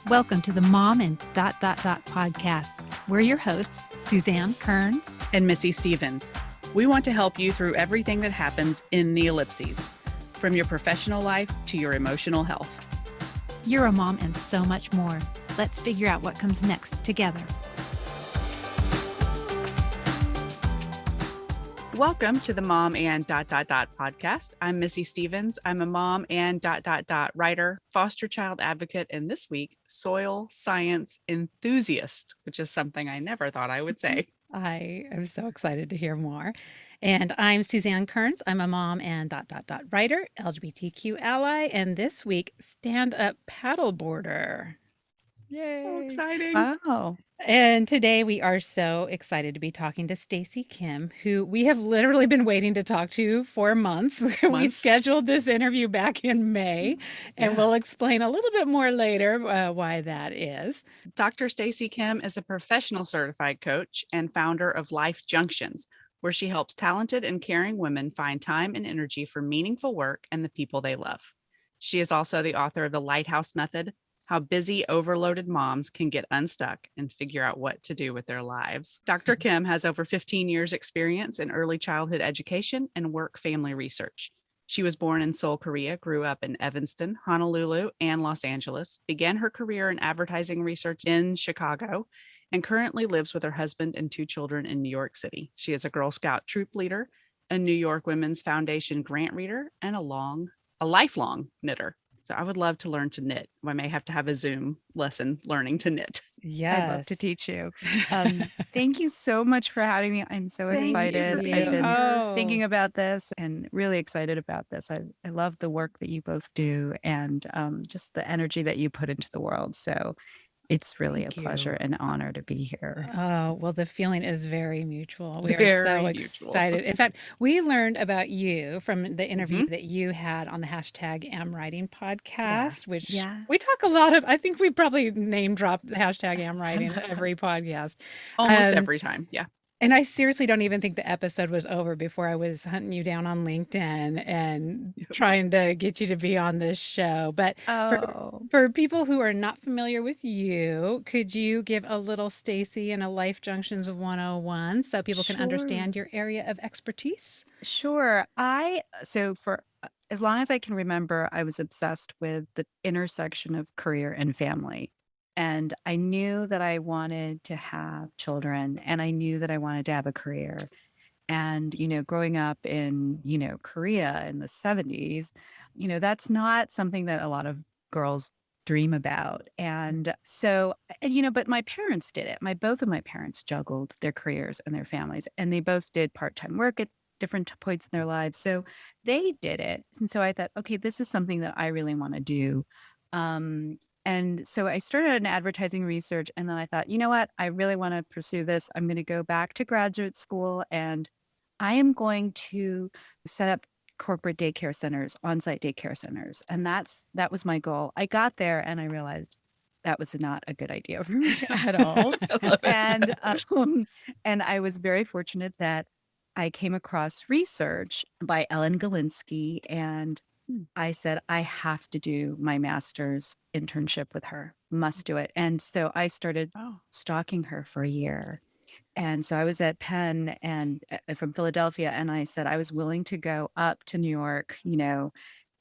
Welcome to the Mom and podcast. We're your hosts, Suzanne Kearns and Missy Stevens. We want to help you through everything that happens in the ellipses, from your professional life to your emotional health. You're a mom and so much more. Let's figure out what comes next together. Welcome to the Mom and podcast. I'm Missy Stevens. I'm a mom and writer, foster child advocate, and this week, soil science enthusiast, which is something I never thought I would say. I am so excited to hear more. And I'm Suzanne Kearns. I'm a mom and writer, LGBTQ ally, and this week, stand-up paddleboarder. Yay! So exciting. Wow. And today we are so excited to be talking to Stacy Kim, who we have literally been waiting to talk to for months. We scheduled this interview back in May, and we'll explain a little bit more later why that is. Dr. Stacy Kim is a professional certified coach and founder of Life Junctions, where she helps talented and caring women find time and energy for meaningful work and the people they love. She is also the author of the Lighthouse Method, how busy, overloaded moms can get unstuck and figure out what to do with their lives. Dr. Kim has over 15 years experience in early childhood education and work family research. She was born in Seoul, Korea, grew up in Evanston, Honolulu, and Los Angeles, began her career in advertising research in Chicago, and currently lives with her husband and 2 children in New York City. She is a Girl Scout troop leader, a New York Women's Foundation grant reader, and a lifelong knitter. So I would love to learn to knit. I may have to have a Zoom lesson learning to knit. Yes. I'd love to teach you. Thank you so much for having me. I'm so excited. you. I've been thinking about this and really excited about this. I love the work that you both do and just the energy that you put into the world. So it's really a pleasure and honor to be here. Oh, well, the feeling is very mutual. We are so excited. In fact, we learned about you from the interview that you had on the hashtag #AmWriting podcast, which we talk a lot of. I think we probably name drop the hashtag #AmWriting every podcast. Almost every time. Yeah. And I seriously don't even think the episode was over before I was hunting you down on LinkedIn and trying to get you to be on this show. But for people who are not familiar with you, could you give a little Stacy and a Life Junctions 101 so people can understand your area of expertise? Sure. So for as long as I can remember, I was obsessed with the intersection of career and family. And I knew that I wanted to have children and I knew that I wanted to have a career. And, growing up in, Korea in the 70s, that's not something that a lot of girls dream about. And so, but my parents did it. Both of my parents juggled their careers and their families, and they both did part-time work at different points in their lives. So they did it. And so I thought, okay, this is something that I really want to do. And so I started an advertising research, and then I thought, you know what? I really want to pursue this. I'm going to go back to graduate school, and I am going to set up corporate daycare centers, on-site daycare centers. And that was my goal. I got there and I realized that was not a good idea for me at all. And I was very fortunate that I came across research by Ellen Galinsky, and I said, I have to do my master's internship with her, must do it. And so I started stalking her for a year. And so I was at Penn and from Philadelphia, and I said I was willing to go up to New York,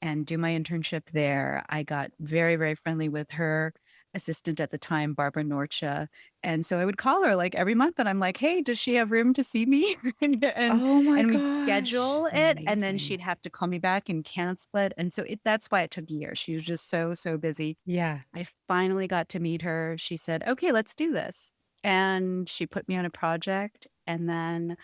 and do my internship there. I got very, very friendly with her assistant at the time, Barbara Norcha. And so I would call her like every month and I'm like, hey, does she have room to see me? and we'd schedule it. Amazing. And then she'd have to call me back and cancel it. And so that's why it took years. She was just so, so busy. Yeah. I finally got to meet her. She said, okay, let's do this. And she put me on a project. And then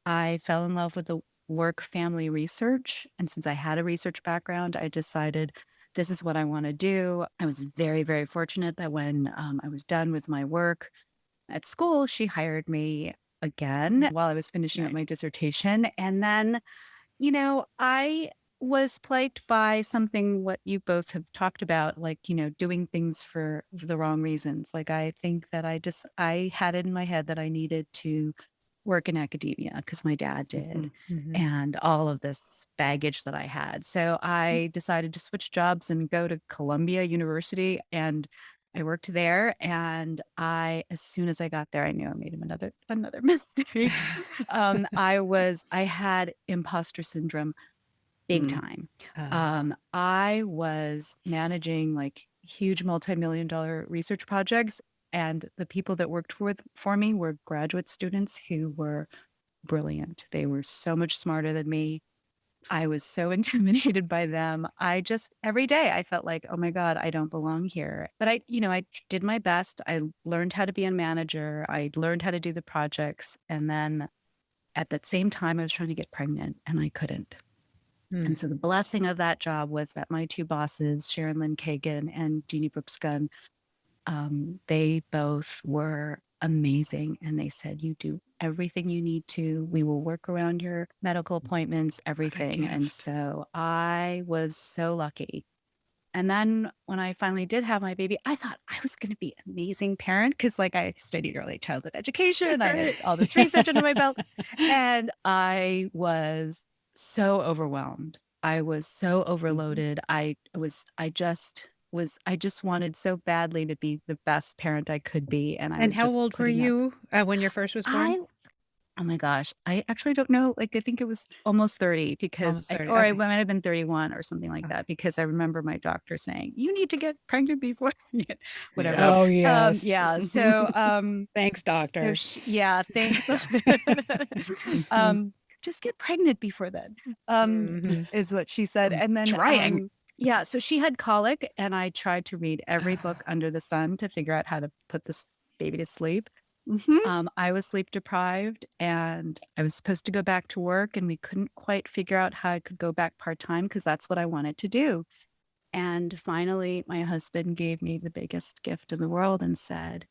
I fell in love with the work family research. And since I had a research background, I decided this is what I want to do. I was very, very fortunate that when I was done with my work at school, she hired me again while I was finishing up my dissertation. And then, I was plagued by something what you both have talked about, like, doing things for the wrong reasons. Like, I think that I had it in my head that I needed to work in academia because my dad did, and all of this baggage that I had. So I decided to switch jobs and go to Columbia University. And I worked there, and as soon as I got there, I knew I made another mistake. I had imposter syndrome big time. I was managing like huge multi-million dollar research projects, and the people that worked for me were graduate students who were brilliant. They were so much smarter than me. I was so intimidated by them. Every day I felt like, oh my God, I don't belong here. But I did my best. I learned how to be a manager. I learned how to do the projects. And then at that same time, I was trying to get pregnant and I couldn't. And so the blessing of that job was that my two bosses, Sharon Lynn Kagan and Jeannie Brooks Gunn, they both were amazing. And they said, you do everything you need to. We will work around your medical appointments, everything. And so I was so lucky. And then when I finally did have my baby, I thought I was going to be an amazing parent because like I studied early childhood education. I had all this research under my belt. And I was so overwhelmed. I was so overloaded. I just wanted so badly to be the best parent I could be. And And how old were you when your first was born? Oh my gosh. I actually don't know. Like, I think it was almost 30 because, I might have been 31 or something like that, because I remember my doctor saying, you need to get pregnant before whatever. Oh, yes. Yeah. So, thanks, doctor. Thanks. Just get pregnant before then, is what she said. And then, so she had colic, and I tried to read every book under the sun to figure out how to put this baby to sleep. I was sleep deprived, and I was supposed to go back to work, and we couldn't quite figure out how I could go back part-time because that's what I wanted to do. And finally, my husband gave me the biggest gift in the world and said,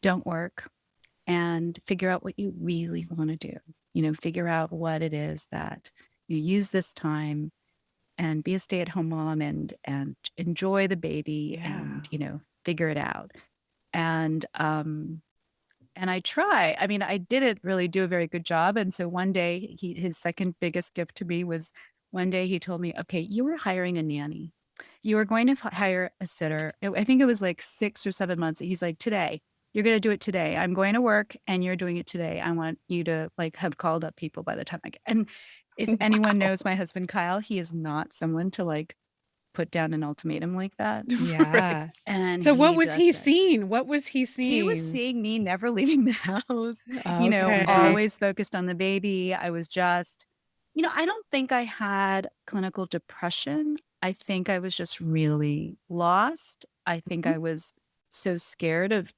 don't work and figure out what you really want to do. Figure out what it is that you use this time and be a stay-at-home mom and enjoy the baby and, figure it out. And I try. I mean, I didn't really do a very good job. And so one day, his second biggest gift to me was one day he told me, okay, you were hiring a nanny. You were going to hire a sitter. I think it was like 6 or 7 months. He's like, today, you're going to do it today. I'm going to work and you're doing it today. I want you to like have called up people by the time I get. And if anyone knows my husband, Kyle, he is not someone to like put down an ultimatum like that. Yeah. And so what was he seeing? What was he seeing? He was seeing me never leaving the house, always focused on the baby. I was just, I don't think I had clinical depression. I think I was just really lost. I think I was so scared of,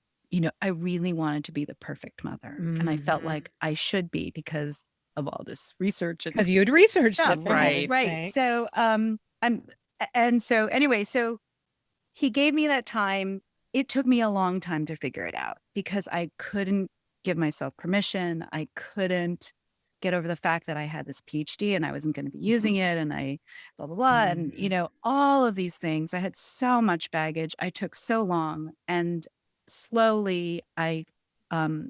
I really wanted to be the perfect mother. And I felt like I should be because of all this research. Because you had researched it. Right. So, so he gave me that time. It took me a long time to figure it out because I couldn't give myself permission. I couldn't get over the fact that I had this PhD and I wasn't going to be using it, and I blah, blah, blah. And, all of these things. I had so much baggage. I took so long, and slowly I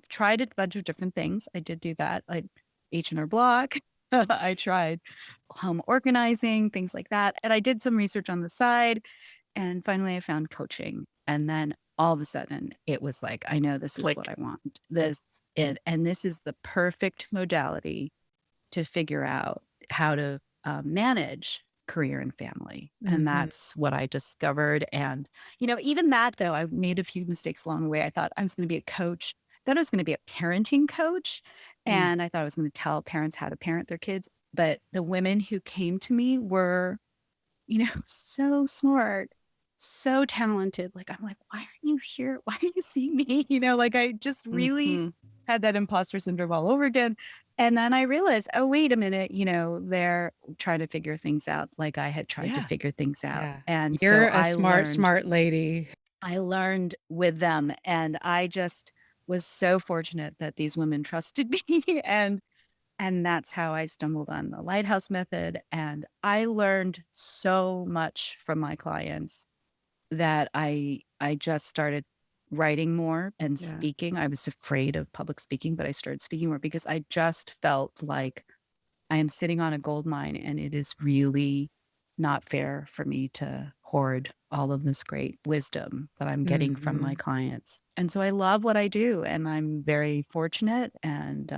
tried a bunch of different things. I did do that. Like H&R Block. I tried home organizing, things like that. And I did some research on the side. And finally I found coaching. And then all of a sudden it was like, I know this is what I want. And this is the perfect modality to figure out how to manage career and family. And that's what I discovered. And, even that though, I made a few mistakes along the way. I thought I was going to be a coach. Then I was going to be a parenting coach. And I thought I was going to tell parents how to parent their kids. But the women who came to me were, so smart, so talented. Like, I'm like, why are you here? Why are you seeing me? Like I just really had that imposter syndrome all over again. And then I realized, oh, wait a minute, they're trying to figure things out like I had tried to figure things out. Yeah. And you're a smart lady. I learned with them, and I just was so fortunate that these women trusted me. And that's how I stumbled on the Lighthouse Method. And I learned so much from my clients that I just started writing more and speaking. I was afraid of public speaking, but I started speaking more because I just felt like I am sitting on a gold mine, and it is really not fair for me to hoard all of this great wisdom that I'm getting from my clients. And so I love what I do, and I'm very fortunate. And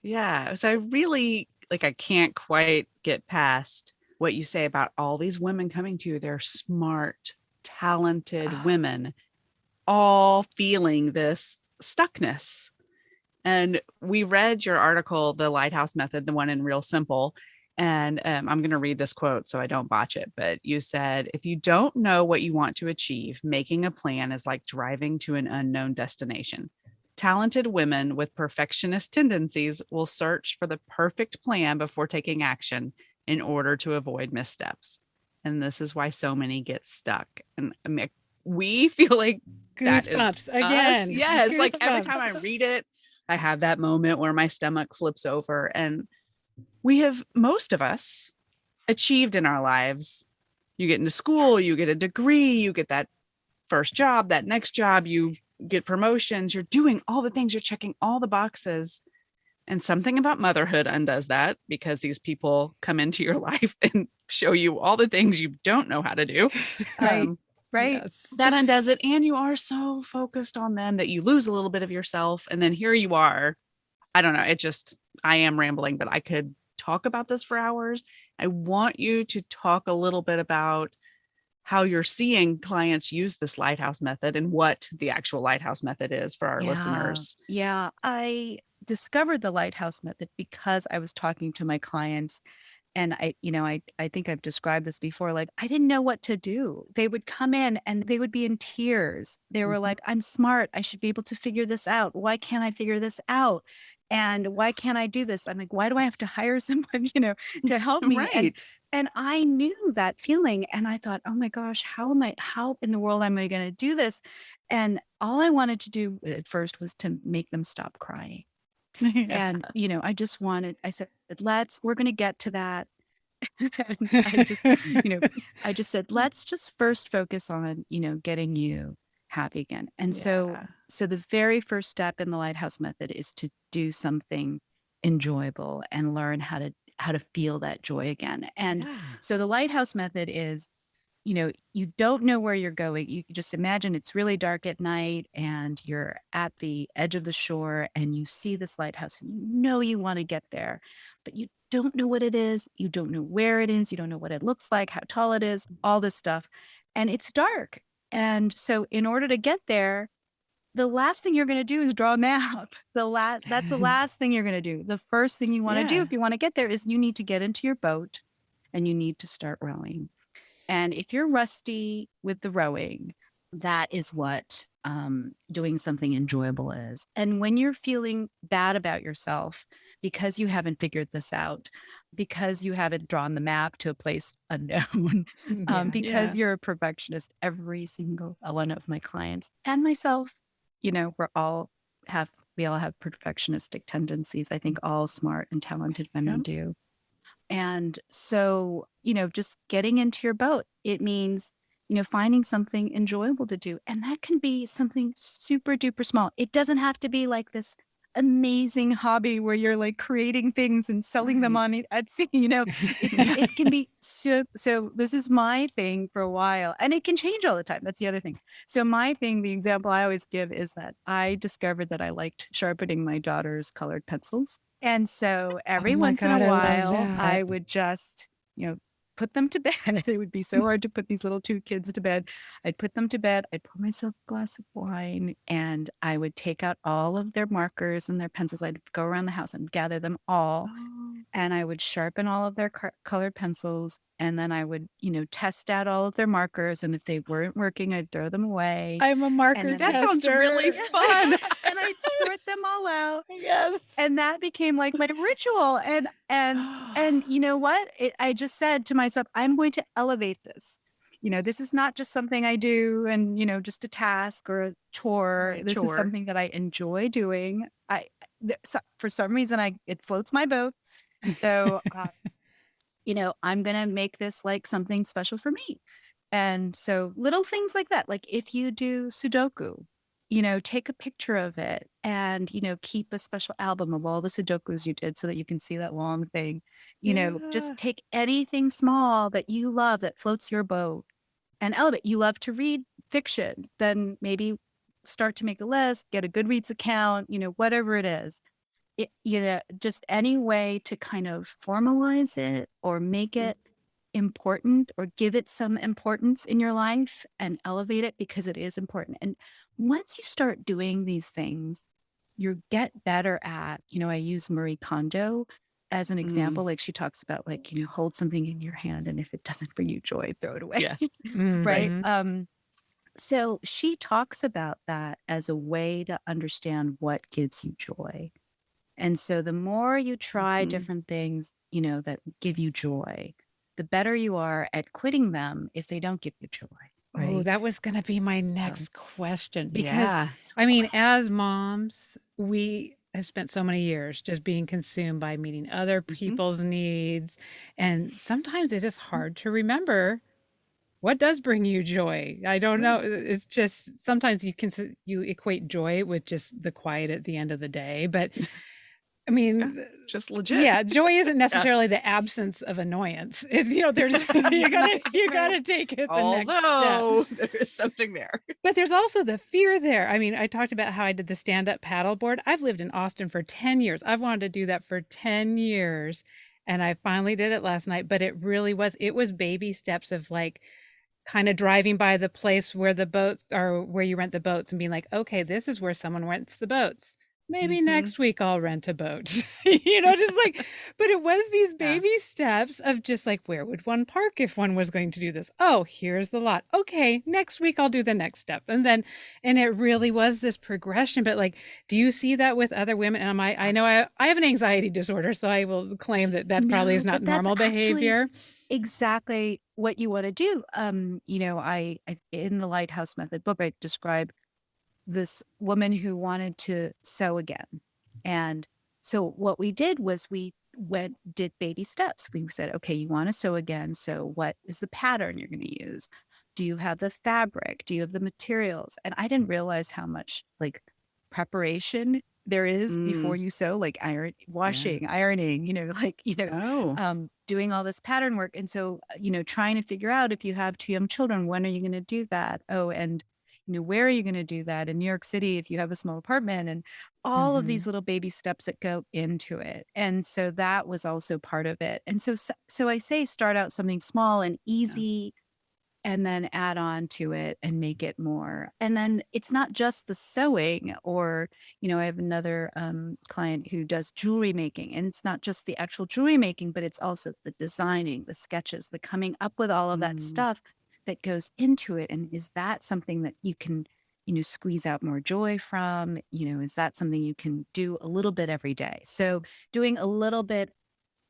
Yeah. So I really I can't quite get past what you say about all these women coming to you. They're smart, talented women, all feeling this stuckness. And we read your article, The Lighthouse Method, the one in Real Simple. And I'm going to read this quote so I don't botch it. But you said, if you don't know what you want to achieve, making a plan is like driving to an unknown destination. Talented women with perfectionist tendencies will search for the perfect plan before taking action in order to avoid missteps. And this is why so many get stuck. And I mean, we feel like that is Goosebumps again. us. Yes. Goosebumps. Like every time I read it, I have that moment where my stomach flips over. And we have, most of us, achieved in our lives. You get into school, you get a degree, you get that first job, that next job, you get promotions, you're doing all the things, you're checking all the boxes. And something about motherhood undoes that, because these people come into your life and show you all the things you don't know how to do. right. Yes. That undoes it. And you are so focused on them that you lose a little bit of yourself. And then here you are. I don't know. I am rambling, but I could talk about this for hours. I want you to talk a little bit about how you're seeing clients use this Lighthouse Method and what the actual Lighthouse Method is for our listeners. Yeah. I discovered the Lighthouse Method because I was talking to my clients. And I think I've described this before. Like, I didn't know what to do. They would come in and they would be in tears. They were like, I'm smart. I should be able to figure this out. Why can't I figure this out? And why can't I do this? I'm like, why do I have to hire someone, to help me? Right. And I knew that feeling. And I thought, oh my gosh, how in the world am I going to do this? And all I wanted to do at first was to make them stop crying. Yeah. And, I said, we're going to get to that. And I just said, let's just first focus on, getting you happy again. And so the very first step in the Lighthouse Method is to do something enjoyable and learn how to feel that joy again. And so the Lighthouse Method is, you don't know where you're going. You just imagine it's really dark at night and you're at the edge of the shore and you see this lighthouse and you want to get there, but you don't know what it is. You don't know where it is. You don't know what it looks like, how tall it is, all this stuff. And it's dark. And so in order to get there, the last thing you're going to do is draw a map. That's the last thing you're going to do. The first thing you want to do if you want to get there is you need to get into your boat and you need to start rowing. And if you're rusty with the rowing, that is what doing something enjoyable is. And when you're feeling bad about yourself because you haven't figured this out, because you haven't drawn the map to a place unknown, because you're a perfectionist, every single one of my clients and myself, we all have perfectionistic tendencies. I think all smart and talented women do. And so, just getting into your boat, it means, finding something enjoyable to do. And that can be something super duper small. It doesn't have to be like this amazing hobby where you're like creating things and selling them on Etsy, it can be so this is my thing for a while, and it can change all the time. That's the other thing. So my thing, the example I always give is that I discovered that I liked sharpening my daughter's colored pencils. And so every once in a while, I would just, put them to bed. It would be so hard to put these little two kids to bed. I'd put them to bed. I'd pour myself a glass of wine and I would take out all of their markers and their pencils. I'd go around the house and gather them all. And I would sharpen all of their colored pencils. And then I would, test out all of their markers. And if they weren't working, I'd throw them away. I'm a marker tester. That sounds really fun. And I'd sort them all out. Yes. And that became like my ritual. And you know what? I just said to myself, I'm going to elevate this. This is not just something I do and, just a task or a chore. Right, this is something that I enjoy doing. For some reason, it floats my boat. So, I'm going to make this like something special for me. And so little things like that, like if you do Sudoku, take a picture of it and, keep a special album of all the Sudokus you did so that you can see that long thing. Just Yeah. take anything small that you love that floats your boat and elevate. You love to read fiction, then maybe start to make a list, get a Goodreads account, whatever it is. Just any way to kind of formalize it or make Mm. it important or give it some importance in your life and elevate it because it is important. And once you start doing these things, you get better at, I use Marie Kondo as an Mm. example. Like she talks about like, hold something in your hand and if it doesn't bring you joy, throw it away. Yeah. Right. Mhm. So she talks about that as a way to understand what gives you joy. And so the more you try Mhm. different things, that give you joy, the better you are at quitting them if they don't give you joy, Oh, right? that was gonna be my So next question because, Yeah. so I mean, good. as moms, we have spent so many years just being consumed by meeting other Mhm. people's needs, and sometimes it is hard to remember what does bring you joy. I don't know, Right. it's just sometimes you equate joy with just the quiet at the end of the day, but I Yeah. mean, Just legit. yeah, joy isn't Yeah. necessarily the absence of annoyance. It's, there's you gotta take it the next step. Although there is something there. But there's also the fear there. I mean, I talked about how I did the stand-up paddleboard. I've lived in Austin for 10 years. I've wanted to do that for 10 years, and I finally did it last night, but it was baby steps of like kind of driving by the place where the boats are, where you rent the boats, and being like, okay, this is where someone rents the boats. Maybe Mhm. next week I'll rent a boat. Just like, but it was these Yeah. baby steps of just like, where would one park if one was going to do this? Oh, here's the lot. Okay, next week I'll do the next step. And it really was this progression. But like, do you see that with other women? And I know Abs- I have an anxiety disorder, so I will claim that probably is No, not but that's normal actually behavior. exactly what you want to do. I in the Lighthouse Method book, I describe this woman who wanted to sew again. And so what we did was did baby steps. We said, okay, you want to sew again. So what is the pattern you're going to use? Do you have the fabric? Do you have the materials? And I didn't realize how much like preparation there is before Mm. you sew, like Yeah. washing, ironing, Oh. doing all this pattern work. And so, trying to figure out if you have two young children, when are you going to do that? Oh, and where are you going to do that in New York City if you have a small apartment and all of Hmm. these little baby steps that go into it. And so that was also part of it. And so I say start out something small and Yeah. easy and then add on to it and make it more. And then it's not just the sewing or, I have another client who does jewelry making and it's not just the actual jewelry making, but it's also the designing, the sketches, the coming up with all of that Mm. stuff that goes into it. And is that something that you can, squeeze out more joy from? Is that something you can do a little bit every day? So doing a little bit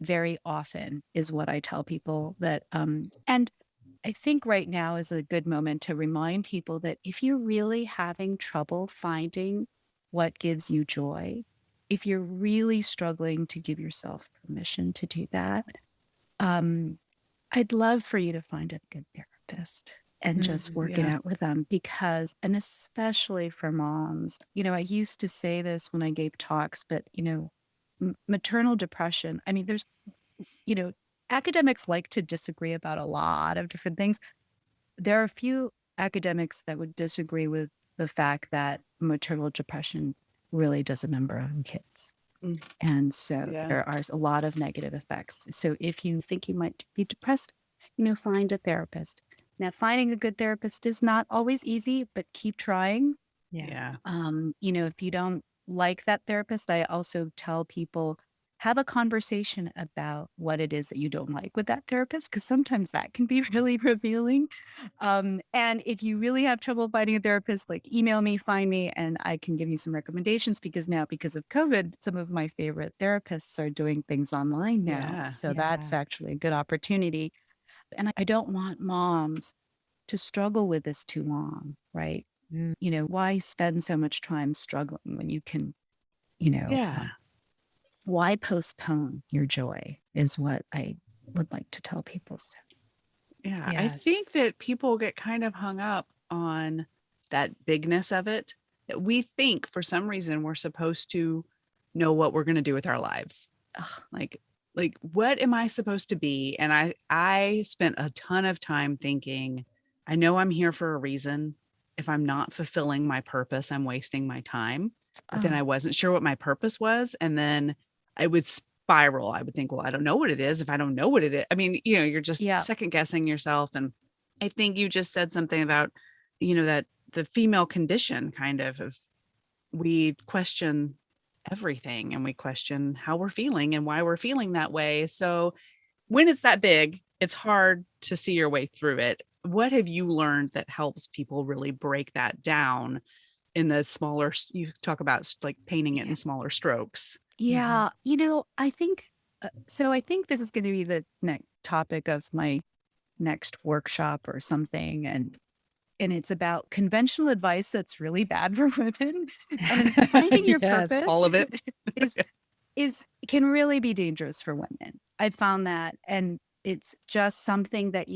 very often is what I tell people that, and I think right now is a good moment to remind people that if you're really having trouble finding what gives you joy, if you're really struggling to give yourself permission to do that, um, I'd love for you to find a good therapist and just work it Yeah. out with them because, and especially for moms, I used to say this when I gave talks, but, maternal depression, I mean, there's, you know, academics like to disagree about a lot of different things. There are a few academics that would disagree with the fact that maternal depression really does a number on kids. Mm. And so Yeah. there are a lot of negative effects. So if you think you might be depressed, find a therapist. Now, finding a good therapist is not always easy, but keep trying. Yeah. Yeah. If you don't like that therapist, I also tell people have a conversation about what it is that you don't like with that therapist, because sometimes that can be really revealing. And if you really have trouble finding a therapist, like email me, find me, and I can give you some recommendations because now, because of COVID, some of my favorite therapists are doing things online now. Yeah. So Yeah. that's actually a good opportunity. And I don't want moms to struggle with this too long, right? Mm. Why spend so much time struggling when you can, you know, Yeah. um, why postpone your joy is what I would like to tell people. So, Yeah. I Yes. think that people get kind of hung up on that bigness of it. We think for some reason we're supposed to know what we're going to do with our lives. Ugh. Like what am I supposed to be? And I spent a ton of time thinking, I know I'm here for a reason. If I'm not fulfilling my purpose, I'm wasting my time. But then Oh, I wasn't sure what my purpose was. And then I would spiral. I would think, well, I don't know what it is. If I don't know what it is, I mean, you're just yeah. second guessing yourself. And I think you just said something about, that the female condition of we question everything and we question how we're feeling and why we're feeling that way. So when it's that big, it's hard to see your way through it. What have you learned that helps people really break that down in the smaller, you talk about like painting it Yeah. in smaller strokes? Yeah. I think so. I think this is going to be the next topic of my next workshop or something. And it's about conventional advice that's really bad for women. And finding your Yes. purpose All of it. is can really be dangerous for women. I've found that. And it's just something that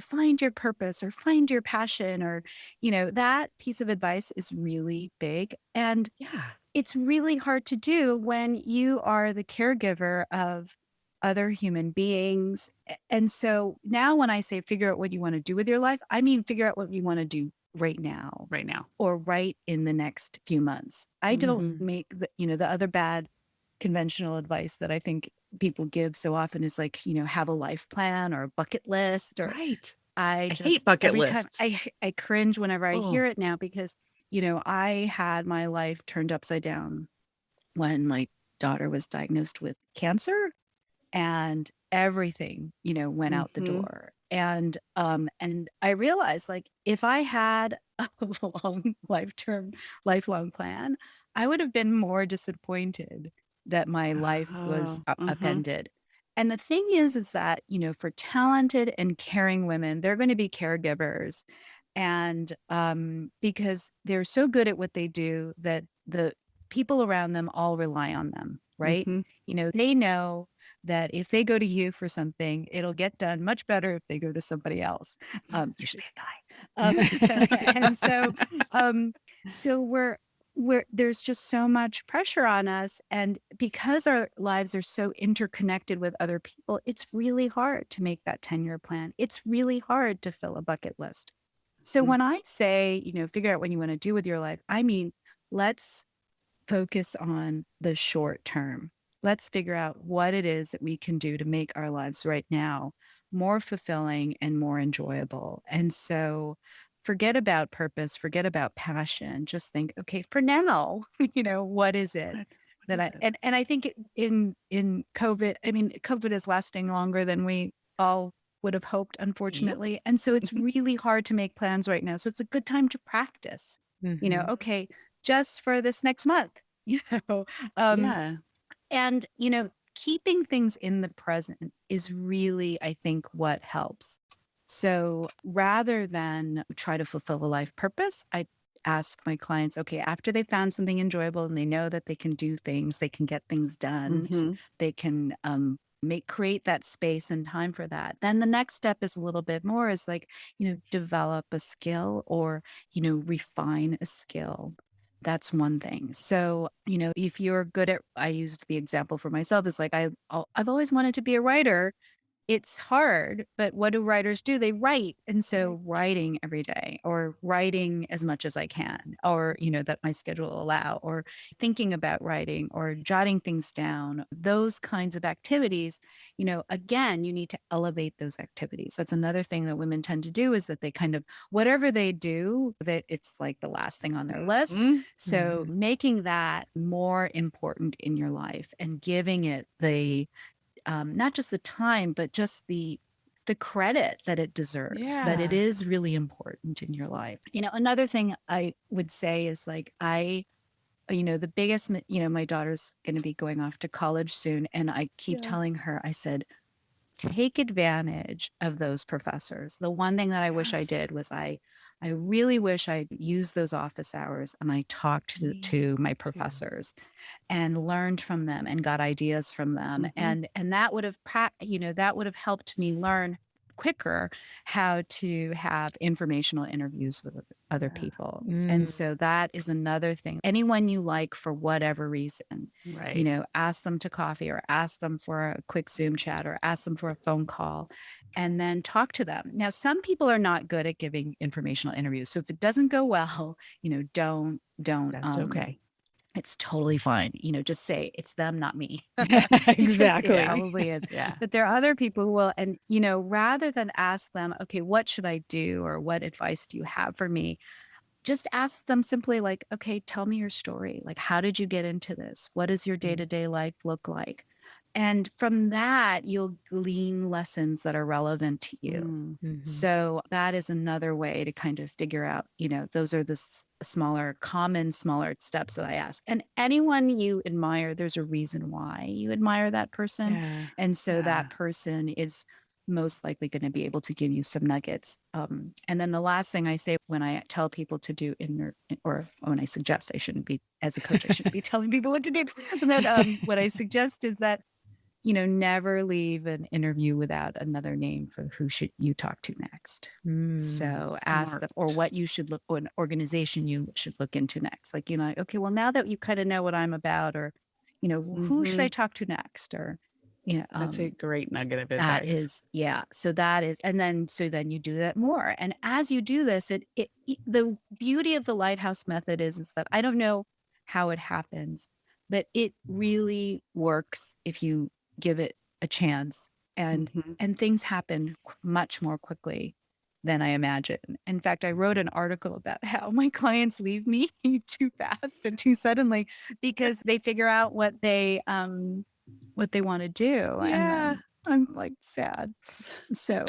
find your purpose or find your passion or, that piece of advice is really big. And Yeah. it's really hard to do when you are the caregiver of other human beings. And so now when I say figure out what you want to do with your life, I mean figure out what you want to do right now Right now. or right in the next few months. I don't make the other bad conventional advice that I think people give so often is like, have a life plan or a bucket list or Right. I I hate just bucket every time lists. I cringe whenever I Oh, hear it now because, I had my life turned upside down when my daughter was diagnosed with cancer and everything, went out the mm-hmm. door. And I realized like if I had a long lifelong plan, I would have been more disappointed that my life was Oh, uh-huh. upended. And the thing is that, for talented and caring women, they're going to be caregivers. And because they're so good at what they do that the people around them all rely on them, right? Mm-hmm. They know that if they go to you for something, it'll get done much better if they go to somebody else, usually a guy. And um, so there's just so much pressure on us, and because our lives are so interconnected with other people, it's really hard to make that 10-year plan. It's really hard to fill a bucket list. So when I say, figure out what you want to do with your life, I mean, let's focus on the short term. Let's figure out what it is that we can do to make our lives right now more fulfilling and more enjoyable. And so forget about purpose, forget about passion. Just think, okay, for now, what is it What that is I it? and I think in COVID, I mean, COVID is lasting longer than we all would have hoped, Yep. unfortunately. And so it's really hard to make plans right now. So it's a good time to practice. Mhm. Okay, just for this next month, you know, um, Yeah. and, keeping things in the present is really, I think, what helps. So rather than try to fulfill a life purpose, I ask my clients, okay, after they found something enjoyable and they know that they can do things, they can get things done, Mm-hmm. they can create that space and time for that. Then the next step is a little bit more is like, develop a skill or, refine a skill. That's one thing. So, if you're good at, I used the example for myself, it's like I've always wanted to be a writer. It's hard, but what do writers do? They write. And Right. so writing every day or writing as much as I can, or, that my schedule will allow, or thinking about writing or jotting things down, those kinds of activities, again, you need to elevate those activities. That's another thing that women tend to do is that they kind of, whatever they do, that it's like the last thing on their list. Mm-hmm. So making that more important in your life and giving it the not just the time, but just the credit that it deserves, that it Yeah. is really important in your life. Another thing I would say is like the biggest, my daughter's going to be going off to college soon, and I keep Yeah. telling her, I said, take advantage of those professors. The one thing that I wish I Yes. did was I really wish I'd used those office hours and I talked Me to my too. professors and learned from them and got ideas from them. Mm-hmm. And that would have that would have helped me learn quicker how to have informational interviews with other people. And so that is another thing. Anyone you like for whatever reason, Right. ask them to coffee or ask them for a quick Zoom chat or ask them for a phone call and then talk to them. Now, some people are not good at giving informational interviews. So if it doesn't go well, don't, That's okay. it's totally fine. Just say it's them, not me. Exactly. It probably is. Yeah. But there are other people who will, and rather than ask them, okay, what should I do? Or what advice do you have for me? Just ask them simply like, okay, tell me your story. Like, how did you get into this? What does your day-to-day life look like? And from that, you'll glean lessons that are relevant to you. So that is another way to kind of figure out, those are the smaller steps that I ask. And anyone you admire, there's a reason why you admire that person. Yeah. And so that person is most likely going to be able to give you some nuggets. And then the last thing I say when I tell people to do or when I suggest, I shouldn't be, as a coach, I shouldn't be telling people what to do. But what I suggest is that, never leave an interview without another name for who should you talk to next. So ask them, or what you should look, or an organization you should look into next. Like, okay, well, now that you kind of know what I'm about, or, who should I talk to next? Or, that's a great nugget of advice. That is, yeah. So that is, and then, you do that more. And as you do this, the beauty of the Lighthouse Method is that I don't know how it happens, but it really works if you give it a chance, and things happen much more quickly than I imagine. In fact, I wrote an article about how my clients leave me too fast and too suddenly because they figure out what they want to do. Yeah. And I'm like sad. So,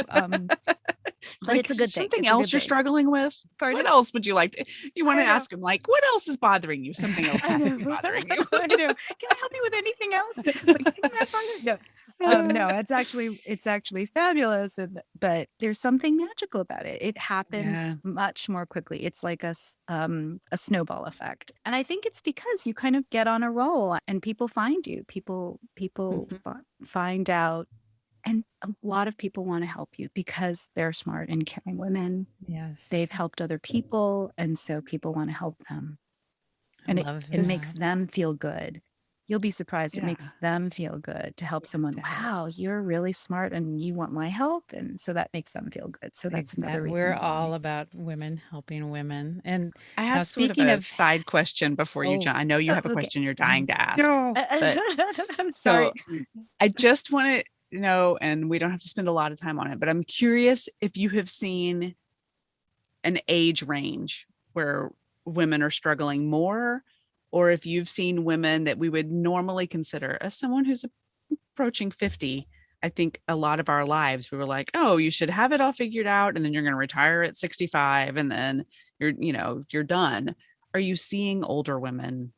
but like, it's a good thing. Something else you're struggling with? Pardon? What else would you like to? You want to ask them, like, what else is bothering you? Something else has to be bothering you. I know. Can I help you with anything else? Like, isn't that fun? No, it's actually fabulous. But there's something magical about it. It happens much more quickly. It's like a snowball effect. And I think it's because you kind of get on a roll and people find you. People find out. And a lot of people want to help you because they're smart and caring women. Yes. They've helped other people. And so people want to help them. And it makes them feel good. You'll be surprised. It makes them feel good to help someone. Wow, you're really smart and you want my help. And so that makes them feel good. So that's another reason. We're all about women helping women. And I have sort of a side question before you, John. I know you have a question you're dying to ask. But, I'm sorry. So I just want to know, and we don't have to spend a lot of time on it, but I'm curious if you have seen an age range where women are struggling more, or if you've seen women that we would normally consider as someone who's approaching 50. I think a lot of our lives, we were like, oh, you should have it all figured out. And then you're going to retire at 65 and then you're done. Are you seeing older women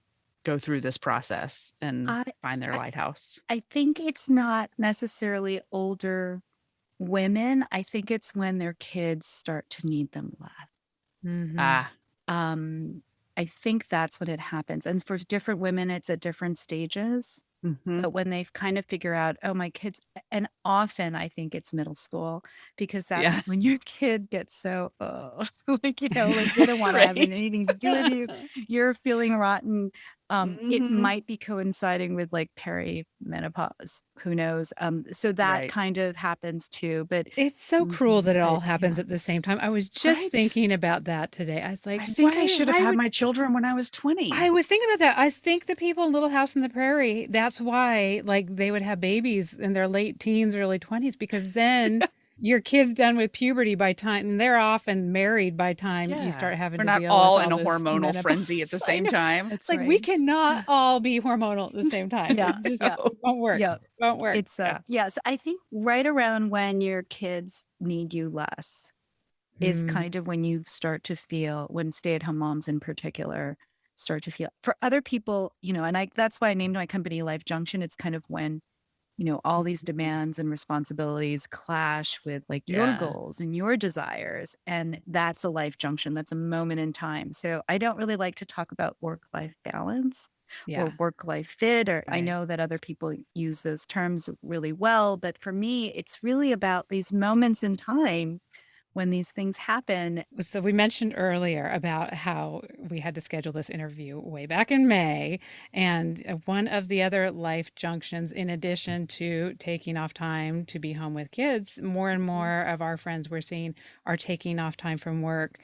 go through this process and find their lighthouse? I think it's not necessarily older women. I think it's when their kids start to need them less. I think that's when it happens. And for different women, it's at different stages. But when they kind of figure out, oh, my kids, and often I think it's middle school, because that's when your kid gets so, like they don't want to have anything to do with you. You're feeling rotten. It might be coinciding with like perimenopause. Who knows? So that kind of happens too. But it's so cruel that it all happens at the same time. I was just thinking about that today. I was like, I think I should have had my children when I was 20. I was thinking about that. I think the people in Little House on the Prairie, that's why like they would have babies in their late teens, early 20s, because then your kid's done with puberty by time, and they're off and married by time you start having We're to not deal all with in a hormonal frenzy at the same time. It's like we cannot all be hormonal at the same time. It won't work. Won't work. It's So I think right around when your kids need you less is kind of when you start to feel, when stay-at-home moms in particular start to feel, for other people, and that's why I named my company Life Junction. It's kind of when all these demands and responsibilities clash with like your goals and your desires. And that's a life junction. That's a moment in time. So I don't really like to talk about work-life balance or work-life fit, or I know that other people use those terms really well, but for me, it's really about these moments in time when these things happen. So we mentioned earlier about how we had to schedule this interview way back in May. And one of the other life junctions, in addition to taking off time to be home with kids, more and more of our friends we're seeing are taking off time from work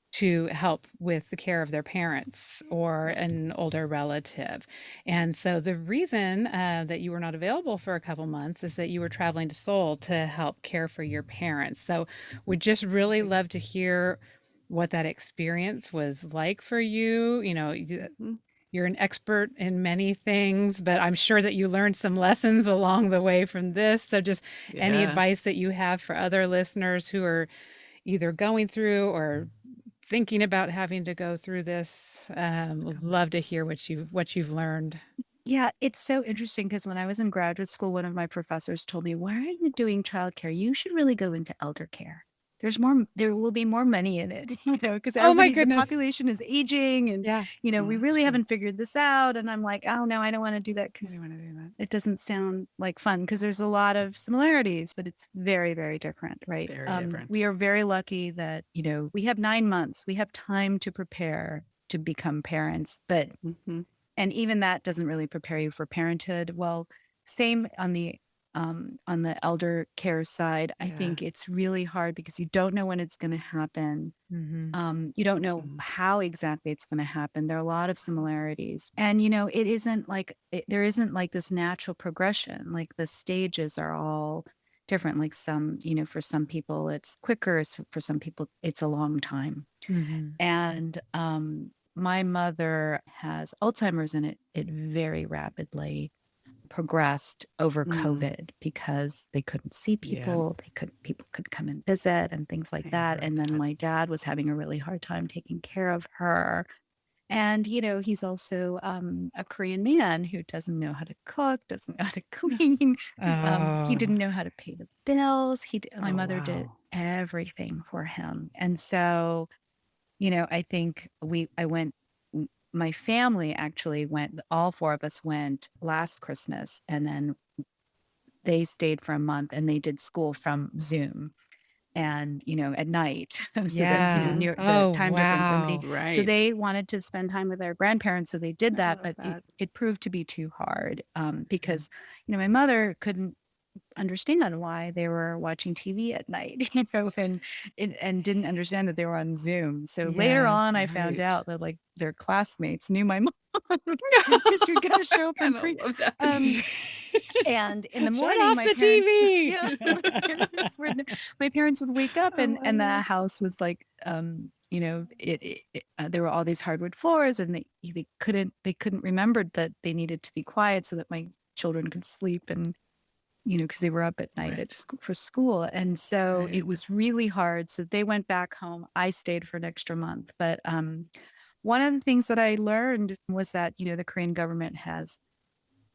to help with the care of their parents or an older relative. And so the reason that you were not available for a couple months is that you were traveling to Seoul to help care for your parents. So we'd just really love to hear what that experience was like for you. You're an expert in many things, but I'm sure that you learned some lessons along the way from this. So just any advice that you have for other listeners who are either going through or thinking about having to go through this. Love to hear what you've learned. Yeah, it's so interesting because when I was in graduate school, one of my professors told me, "Why are you doing childcare? You should really go into elder care. There will be more money in it, because Oh my the goodness. population is aging and, Yeah. we really haven't figured this out." And I'm like, "Oh no, I don't want to do that I because don't want to do that. it doesn't sound like fun because there's a lot of similarities, but it's very, very different, right? Very different. We are very lucky that, we have 9 months. We have time to prepare to become parents, but and even that doesn't really prepare you for parenthood. Well, same on the elder care side. I think it's really hard because you don't know when it's going to happen. You don't know how exactly it's going to happen. There are a lot of similarities, and it isn't like there isn't like this natural progression. Like the stages are all different. Like for some people it's quicker. For some people it's a long time. And my mother has Alzheimer's, and it very rapidly progressed over COVID because they couldn't see people. People could come and visit and things like that. And then my dad was having a really hard time taking care of her. And, he's also a Korean man who doesn't know how to cook, doesn't know how to clean. He didn't know how to pay the bills. My mother did everything for him. And so, I think my family actually went, all four of us went last Christmas, and then they stayed for a month and they did school from Zoom and, at night. So that, near the time difference. And so they wanted to spend time with their grandparents. So they did that, but it proved to be too hard because, my mother couldn't understand why they were watching TV at night, and didn't understand that they were on Zoom. So later on, I found out that like their classmates knew my mom because she would kind of show up on screen. And in the morning, off my the parents, TV. my parents would wake up and the house was like, there were all these hardwood floors, and they couldn't remember that they needed to be quiet so that my children could sleep, and because they were up at night for school. And so it was really hard. So they went back home. I stayed for an extra month. But one of the things that I learned was that, the Korean government has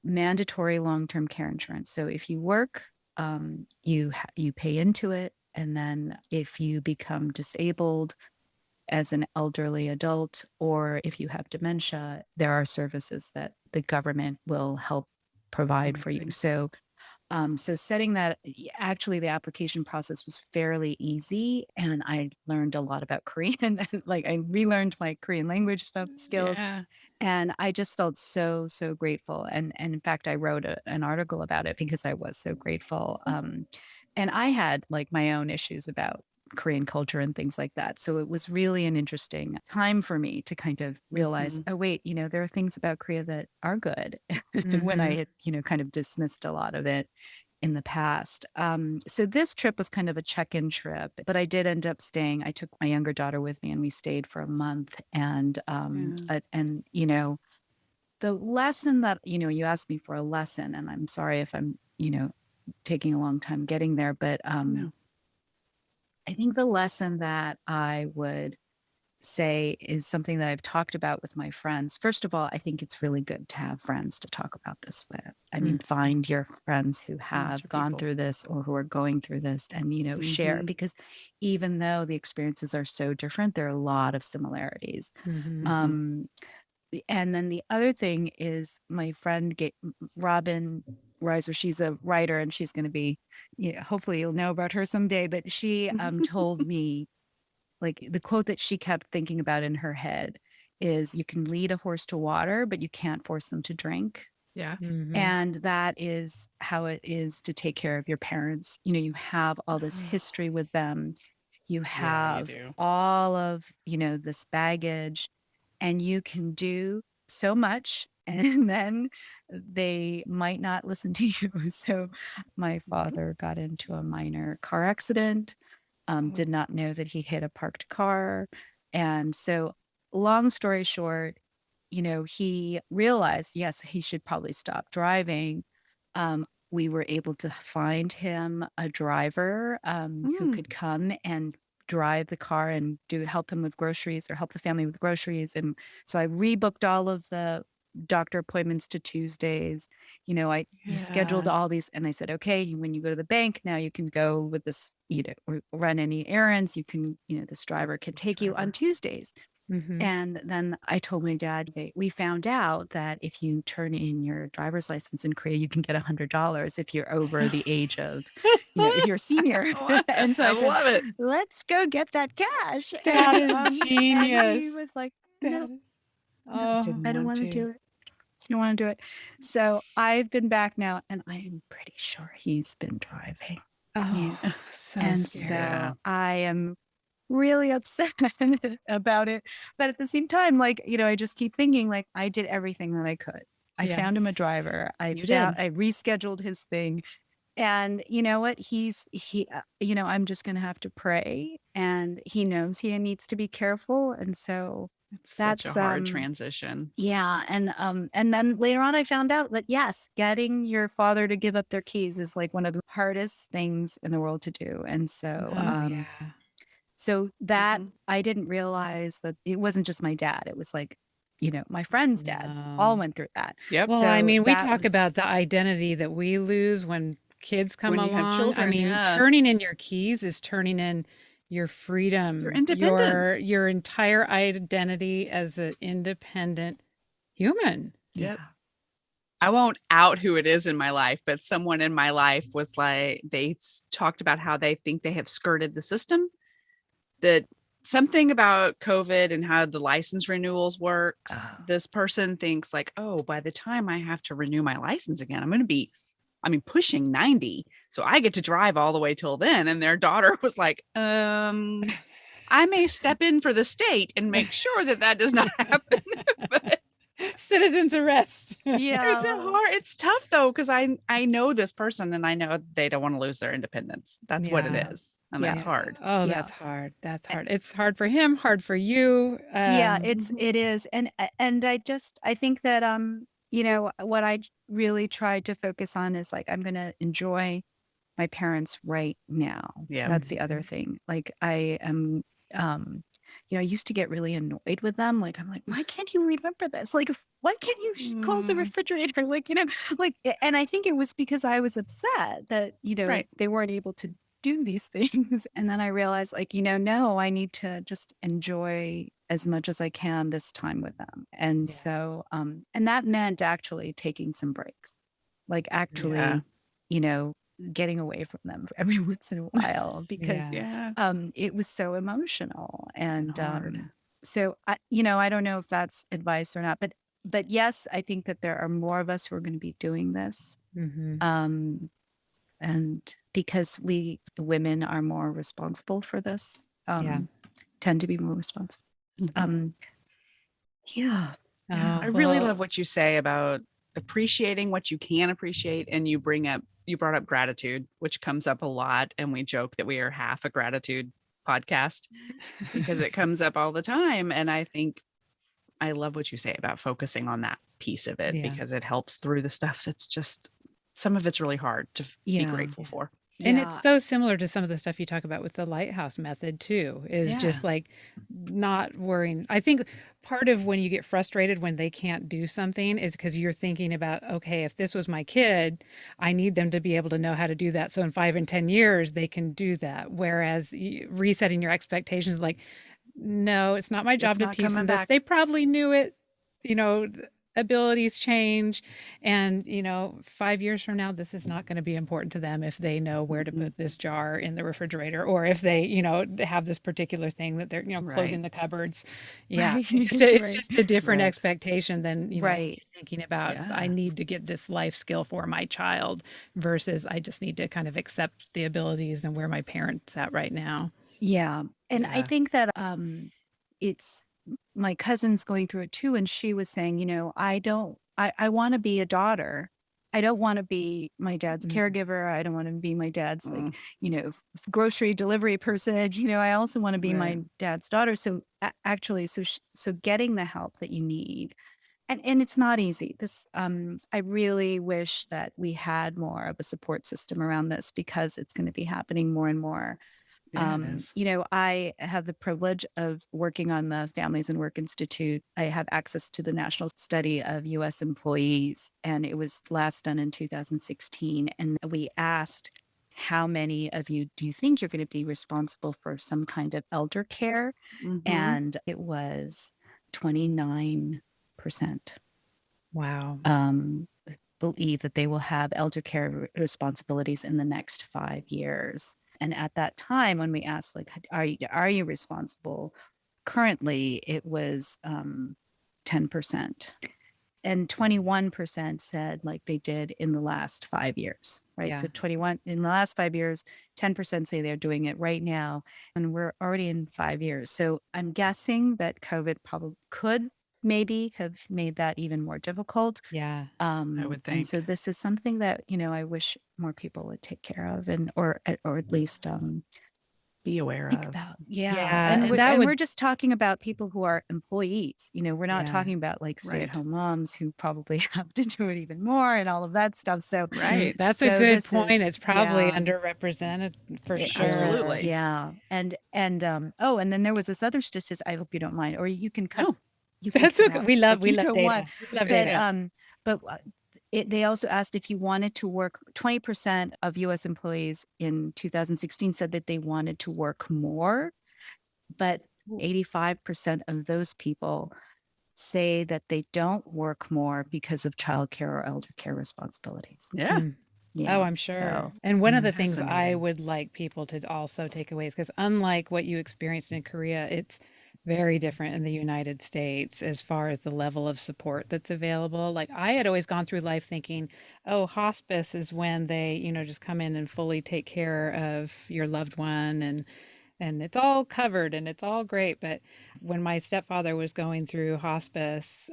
mandatory long-term care insurance. So if you work, you pay into it. And then if you become disabled as an elderly adult, or if you have dementia, there are services that the government will help provide for you. So setting that, actually the application process was fairly easy, and I learned a lot about Korean. Like I relearned my Korean language skills, and I just felt so, so grateful. And in fact, I wrote an article about it because I was so grateful. And I had like my own issues about Korean culture and things like that. So it was really an interesting time for me to kind of realize, oh, wait, there are things about Korea that are good when I had, kind of dismissed a lot of it in the past. So this trip was kind of a check-in trip, but I did end up staying. I took my younger daughter with me, and we stayed for a month. And, the lesson that, you asked me for a lesson, and I'm sorry if I'm, taking a long time getting there, but I think the lesson that I would say is something that I've talked about with my friends. First of all, I think it's really good to have friends to talk about this with. I mean, find your friends who have gone through this or who are going through this and, share, because even though the experiences are so different, there are a lot of similarities. And then the other thing is my friend Robin Reiser, she's a writer and she's going to be, hopefully you'll know about her someday, but she told me, like, the quote that she kept thinking about in her head is, you can lead a horse to water, but you can't force them to drink. Yeah. And that is how it is to take care of your parents. You have all this history with them. You have all of, this baggage, and you can do so much, and then they might not listen to you. So my father got into a minor car accident, did not know that he hit a parked car. And so, long story short, he realized, yes, he should probably stop driving. We were able to find him a driver who could come and drive the car and help him with groceries or help the family with groceries. And so I rebooked all of the doctor appointments to Tuesdays. I scheduled all these, and I said, okay, when you go to the bank, now you can go with this, or run any errands. You can, this driver can take you on Tuesdays. And then I told my dad, we found out that if you turn in your driver's license in Korea, you can get $100 if you're over the age of, if you're a senior. And so I said, love it. Let's go get that cash. That is genius. And he was like, no, I don't want to do it. I don't want to do it. So I've been back now, and I am pretty sure he's been driving. So I am really upset about it. But at the same time, I just keep thinking, I did everything that I could. I found him a driver. I rescheduled his thing. And you know what? I'm just going to have to pray, and he knows he needs to be careful. And so that's such a hard transition. Yeah. And then later on, I found out that, yes, getting your father to give up their keys is like one of the hardest things in the world to do. And so, so that I didn't realize that it wasn't just my dad. It was like, my friends' dads all went through that. Yep. Well, So I mean, we talk about the identity that we lose when kids come When you have along. children, I mean, turning in your keys is turning in your freedom, your independence, your entire identity as an independent human. Yep. I won't out who it is in my life, but someone in my life was like, they talked about how they think they have skirted the system, that something about COVID and how the license renewals works. This person thinks like, oh, by the time I have to renew my license again, I'm going to be, pushing 90. So I get to drive all the way till then. And their daughter was like, I may step in for the state and make sure that does not happen. But citizens arrest. It's tough though, because I know this person and I know they don't want to lose their independence. That's what it is. And that's hard. Oh, that's hard. That's hard. It's hard for him, hard for you. It is. And I think that what I really tried to focus on is I'm going to enjoy my parents right now. Yeah. That's the other thing. I am I used to get really annoyed with them. I'm like, why can't you remember this? Why can't you close the refrigerator? And I think it was because I was upset that, they weren't able to do these things. And then I realized no, I need to just enjoy as much as I can this time with them. And so, and that meant actually taking some breaks, getting away from them for every once in a while, because it was so emotional. And so I don't know if that's advice or not, but yes, I think that there are more of us who are going to be doing this. And because we women are more responsible for this, tend to be more responsible. I really love what you say about appreciating what you can appreciate. And you brought up gratitude, which comes up a lot. And we joke that we are half a gratitude podcast because it comes up all the time. And I think I love what you say about focusing on that piece of it, because it helps through the stuff that's just, some of it's really hard to be grateful for. And it's Yeah. so similar to some of the stuff you talk about with the Lighthouse Method too, is Yeah. just like not worrying. I think part of when you get frustrated when they can't do something is because you're thinking about, okay, if this was my kid, I need them to be able to know how to do that. So in 5 and 10 years, they can do that. Whereas resetting your expectations, like, no, it's not my job It's to not teach coming them this. back. They probably knew it, you know, abilities change. And, 5 years from now, this is not going to be important to them if they know where to Mhm. put this jar in the refrigerator or if they, have this particular thing that they're, Right. closing the cupboards. Yeah. Right. It's Right. just a different Right. expectation than, Right. thinking about, I Yeah. need to get this life skill for my child versus I just need to kind of accept the abilities and where my parents at right now. Yeah. And I Yeah. think that it's my cousin's going through it too. And she was saying, I want to be a daughter. I don't want to be my dad's Mm, caregiver. I don't want to be my dad's Mm. grocery delivery person. I also want to be Right. my dad's daughter. So actually, so getting the help that you need. And it's not easy. I really wish that we had more of a support system around this because it's going to be happening more and more. Yeah, it is. I have the privilege of working on the Families and Work Institute. I have access to the national study of US employees, and it was last done in 2016. And we asked, how many of you do you think you're going to be responsible for some kind of elder care? Mm-hmm. And it was 29%. wow. Believe that they will have elder care responsibilities in the next 5 years. And at that time, when we asked, like, are you responsible? Currently, it was 10%. And 21% said like they did in the last 5 years, right? Yeah. So 21 in the last 5 years, 10% say they're doing it right now. And we're already in 5 years. So I'm guessing that COVID probably could maybe have made that even more difficult. Yeah. I would And think. so this is something that, I wish more people would take care of or at least Be aware think of. about. Yeah. Yeah. And And that we're would, just talking about people who are employees. We're not yeah. talking about like Right. stay-at-home moms who probably have to do it even more and all of that stuff. So Right. That's a good this point. is It's probably yeah. underrepresented for sure. Absolutely. Yeah. And then there was this other statistic, I hope you don't mind, or No. you can That's cut okay. out We love if we you love don't want. data. We love But data. Yeah. but they also asked if you wanted to work. 20% of US employees in 2016 said that they wanted to work more, but 85% of those people say that they don't work more because of childcare or elder care responsibilities. Yeah. Mm. Oh, Yeah. I'm sure. So And one of the things I Fascinating. would like people to also take away is because unlike what you experienced in Korea, it's very different in the United States as far as the level of support that's available. Like I had always gone through life thinking, oh, hospice is when they, just come in and fully take care of your loved one and it's all covered and it's all great. But when my stepfather was going through hospice,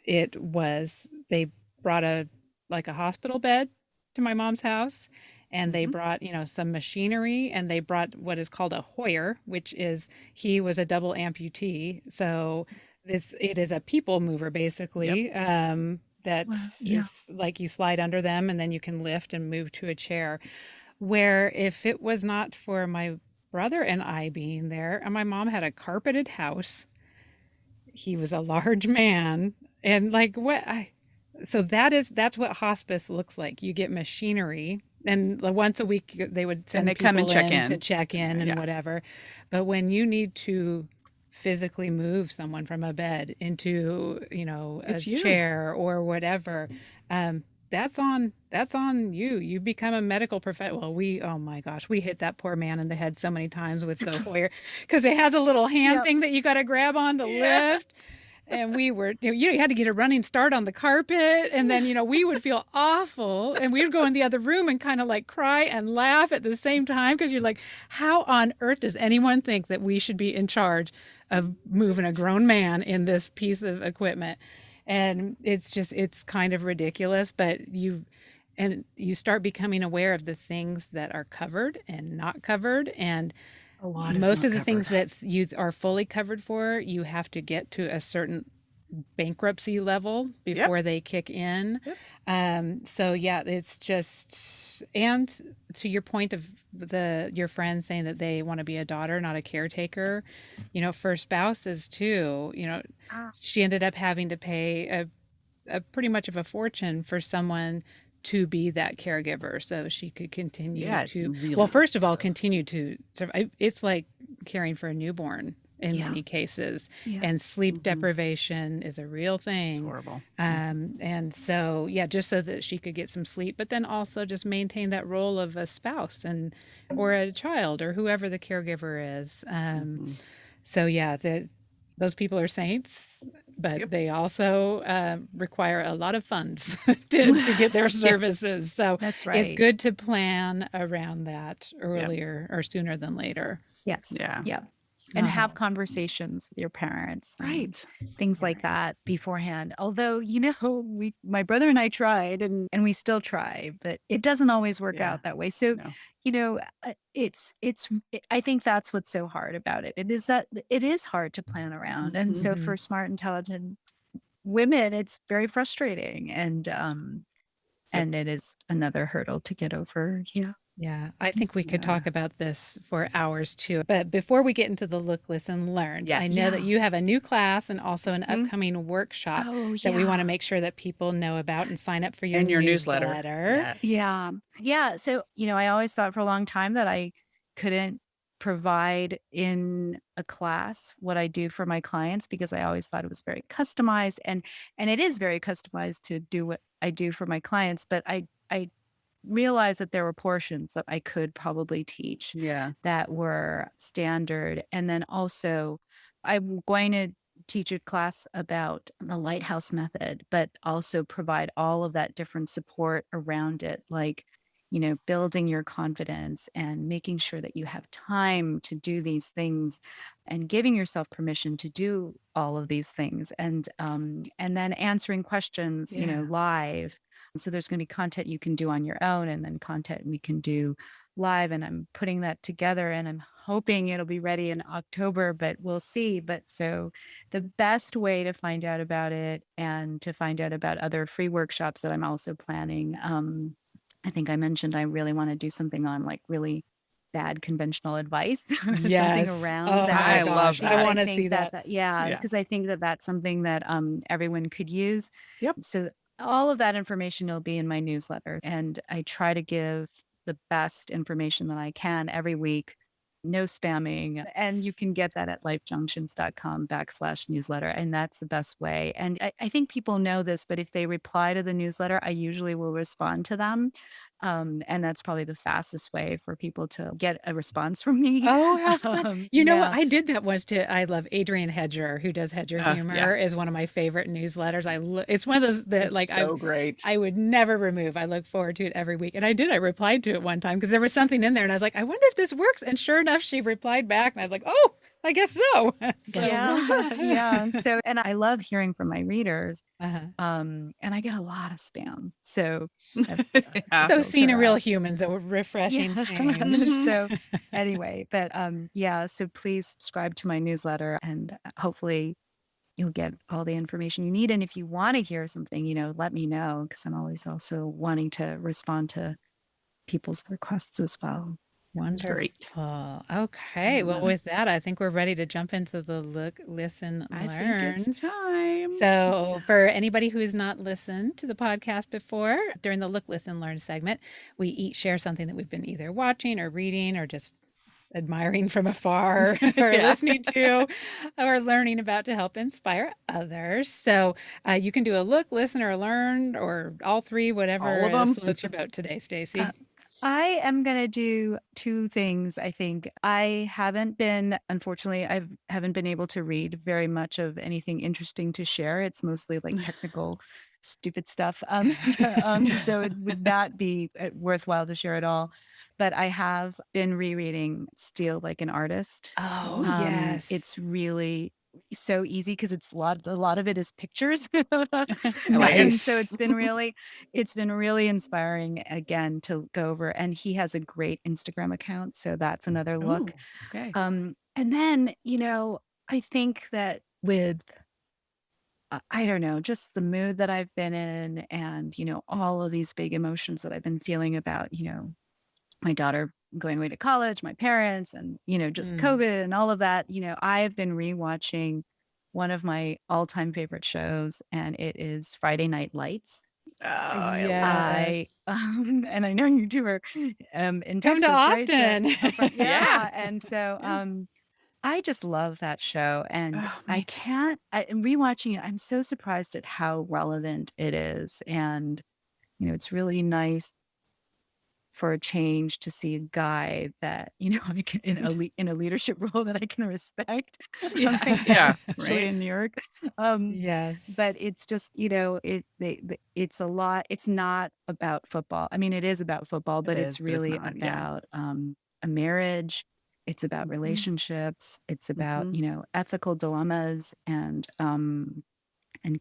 it was they brought a hospital bed to my mom's house and they Mm-hmm. brought some machinery and they brought what is called a Hoyer, which is he was a double amputee, so it is a people mover Yep. basically, that well, yeah. is like you slide under them and then you can lift and move to a chair, where if it was not for my brother and I being there and my mom had a carpeted house, he was a large man, and like so that's what hospice looks like. You get machinery and once a week they would And send they come and people check in to in. check in and Yeah. whatever. But when you need to physically move someone from a bed into, a It's you. chair or whatever, um, that's on you. You become a medical professional. Well, oh my gosh, we hit that poor man in the head so many times with the Hoyer because it has a little hand Yep. thing that you got to grab on to Yeah. lift. And we were, you had to get a running start on the carpet. And then, we would feel awful. And we would go in the other room and kind of like cry and laugh at the same time because you're like, how on earth does anyone think that we should be in charge of moving a grown man in this piece of equipment? And it's kind of ridiculous, but you start becoming aware of the things that are covered and not covered. And A lot is most not of the covered. things that you are fully covered for, you have to get to a certain bankruptcy level before they kick in. So yeah, it's just, and to your point of your friend saying that they want to be a daughter, not a caretaker, for spouses too, she ended up having to pay a pretty much of a fortune for someone to be that caregiver so she could continue It's to, really well, first of all, expensive. continue to survive. It's like caring for a newborn in many cases, and sleep deprivation is a real It's thing. horrible. And so yeah, just so that she could get some sleep, but then also just maintain that role of a spouse and or a child or whoever the caregiver is. So yeah, those people are saints, but they also require a lot of funds to get their services. So That's it's right. good to plan around that earlier or sooner than later. Yes. Yeah. Yeah. And have conversations with your parents, Right. things like that beforehand. Although, my brother and I tried, and we still try, but it doesn't always work out that way. So, No. I think that's what's so hard about it. It is that it is hard to plan around. And so for smart, intelligent women, it's very frustrating. And it is another hurdle to get over. Yeah. Yeah, I think we could talk about this for hours too. But before we get into the look, listen, learns, I know that Yeah. you have a new class and also an upcoming workshop Oh, that we want to yeah. make sure that people know about and sign up for your And your newsletter. newsletter. Yeah. Yeah. So, I always thought for a long time that I couldn't provide in a class what I do for my clients because I always thought it was very customized, and it is very customized to do what I do for my clients, but I realized that there were portions that I could probably teach Yeah. that were standard. And then also, I'm going to teach a class about the Lighthouse Method, but also provide all of that different support around it, like, building your confidence and making sure that you have time to do these things and giving yourself permission to do all of these things, and then answering questions, live. So there's going to be content you can do on your own and then content we can do live. And I'm putting that together and I'm hoping it'll be ready in October, but we'll see. But so the best way to find out about it and to find out about other free workshops that I'm also planning. I think I mentioned I really want to do something on like really bad conventional advice, something Yes. around Oh that. my I love gosh. I that. want I to see think that. yeah, because I think that that's something that everyone could use. Yep. So all of that information will be in my newsletter, and I try to give the best information that I can every week. No spamming. And you can get that at lifejunctions.com/newsletter. And that's the best way. And I think people know this, but if they reply to the newsletter, I usually will respond to them. And that's probably the fastest way for people to get a response from me. Oh, how fun. You know what? Yeah. I did that once too. I love Adrienne Hedger, who does Hedger Yeah. Humor, is one of my favorite newsletters. It's one of those that It's so great. I would never remove. I look forward to it every week. And I did. I replied to it one time because there was something in there and I was like, I wonder if this works. And sure enough, she replied back and I was like, oh, I guess so. Guess it really works. Yeah. So, and I love hearing from my readers. Uh-huh. And I get a lot of spam. So, So seeing a real human's a refreshing change. So anyway, but yeah, so please subscribe to my newsletter and hopefully you'll get all the information you need. And if you want to hear something, let me know because I'm always also wanting to respond to people's requests as well. Wonderful. Great. Okay. Well, with that, I think we're ready to jump into the look, listen, learn. I think it's time. So, for anybody who has not listened to the podcast before, during the look, listen, learn segment, we each share something that we've been either watching or reading or just admiring from afar or listening to or learning about to help inspire others. So you can do a look, listen, or learn, or all three, whatever all of them. floats your boat today, Stacy. I am going to do two things. I think unfortunately, I haven't been able to read very much of anything interesting to share. It's mostly like technical, stupid stuff. So it would not be worthwhile to share at all. But I have been rereading Steal Like an Artist. Oh, yes. It's really so easy because it's a lot of it is pictures. Nice. And so it's been really inspiring again to go over. And he has a great Instagram account. So that's another look. Okay. And then, I think that with I don't know, just the mood that I've been in and, all of these big emotions that I've been feeling about, my daughter going away to college, my parents, and, just Mm. COVID and all of that. I have been rewatching one of my all-time favorite shows, and it is Friday Night Lights. Oh, I love it. Yes. And I know you two are in Come to Texas, right? So, Austin. Yeah. yeah. And so, Yeah. I just love that show, and Oh, I me too. can't. In rewatching it, I'm so surprised at how relevant it is, and it's really nice for a change to see a guy that I can in a leadership role that I can respect. Yeah. Yeah. Especially Right. in New York. Um, Yes. but it's just it's a lot. It's not about football. I mean, it is about football, It but it's is, but it's really not. Yeah. about a marriage. It's about Hmm. relationships. It's about Hmm. ethical dilemmas and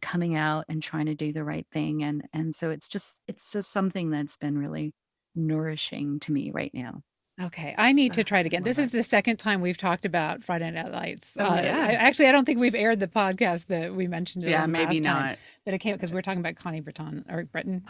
coming out and trying to do the right thing. And so it's just something that's been really nourishing to me right now. Okay, I need to try it I again. love This is it. the second time we've talked about Friday Night Lights. Oh, really? I don't think we've aired the podcast that we mentioned it Yeah. on Maybe last time, not. but it came because we're talking about Connie Britton or Oh, Britain,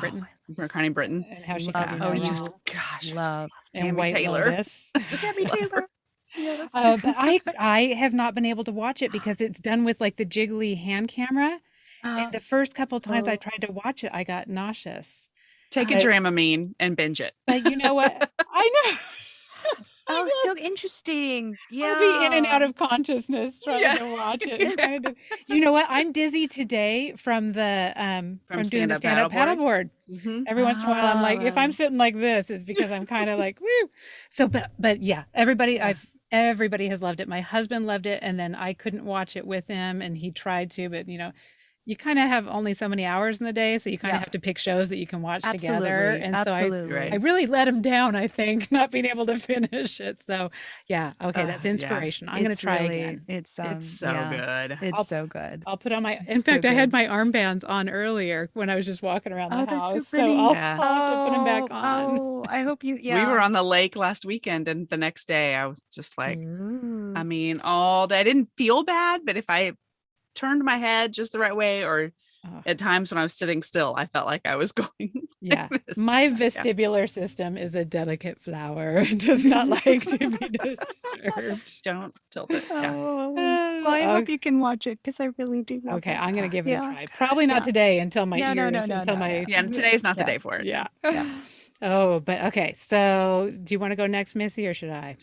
Connie Britton. and how she could love be Yeah. no Oh, longer just her. gosh, I just Love love in Tammy White Taylor. Lotus. Just Tammy love her. Taylor. Yes. But I have not been able to watch it because it's done with like the jiggly hand camera, and the first couple times I Oh, tried to watch it, I got nauseous. Take a I, But Dramamine and binge it. you know what? I know. I oh, will so interesting. I'll be in and out Yeah. of consciousness trying Yeah. to watch it and trying to you know what? I'm dizzy today from the From from doing stand the up stand-up paddleboarding. paddleboard. Hmm. Every once in a while I'm like, if I'm Oh, sitting like this, it's because I'm kind of like, woo. So but yeah, Yeah. everybody has loved it. My husband loved it, and then I couldn't watch it with him, and he tried to, but you kind of have only so many hours in the day, so you kind of yeah. have to pick shows that you can watch together. Absolutely. And so I Right. Absolutely. really let him down, I think, not being able to finish it. So yeah, okay, that's Yes. inspiration. I'm gonna try again. It's so Yeah, good. it's I'll so good. I'll put on in So fact, I had good. my armbands on earlier when I was just walking around the Oh, that's so house. So funny. Yeah. I'll have to put them back on. I hope you, We were yeah. on the lake last weekend, and the next day I was just like, I Mm. mean, all day I didn't feel bad, but if I turned my head just the right way, or Oh, at times when I was sitting still, I felt like I was going yeah. like this. My Yeah. vestibular system is a delicate flower. It does not like to be disturbed. Don't tilt it. Yeah. Oh, well, I hope Okay. you can watch it because I really do love Okay, it. I'm gonna Ah, give it a it's so Yeah, try. good. Probably not yeah. today until my No, no, no, ears, no, until no, no. my Yeah, and today's not the Yeah, day for it. yeah. yeah. Oh, but okay. So, do you want to go next, Missy, or should I?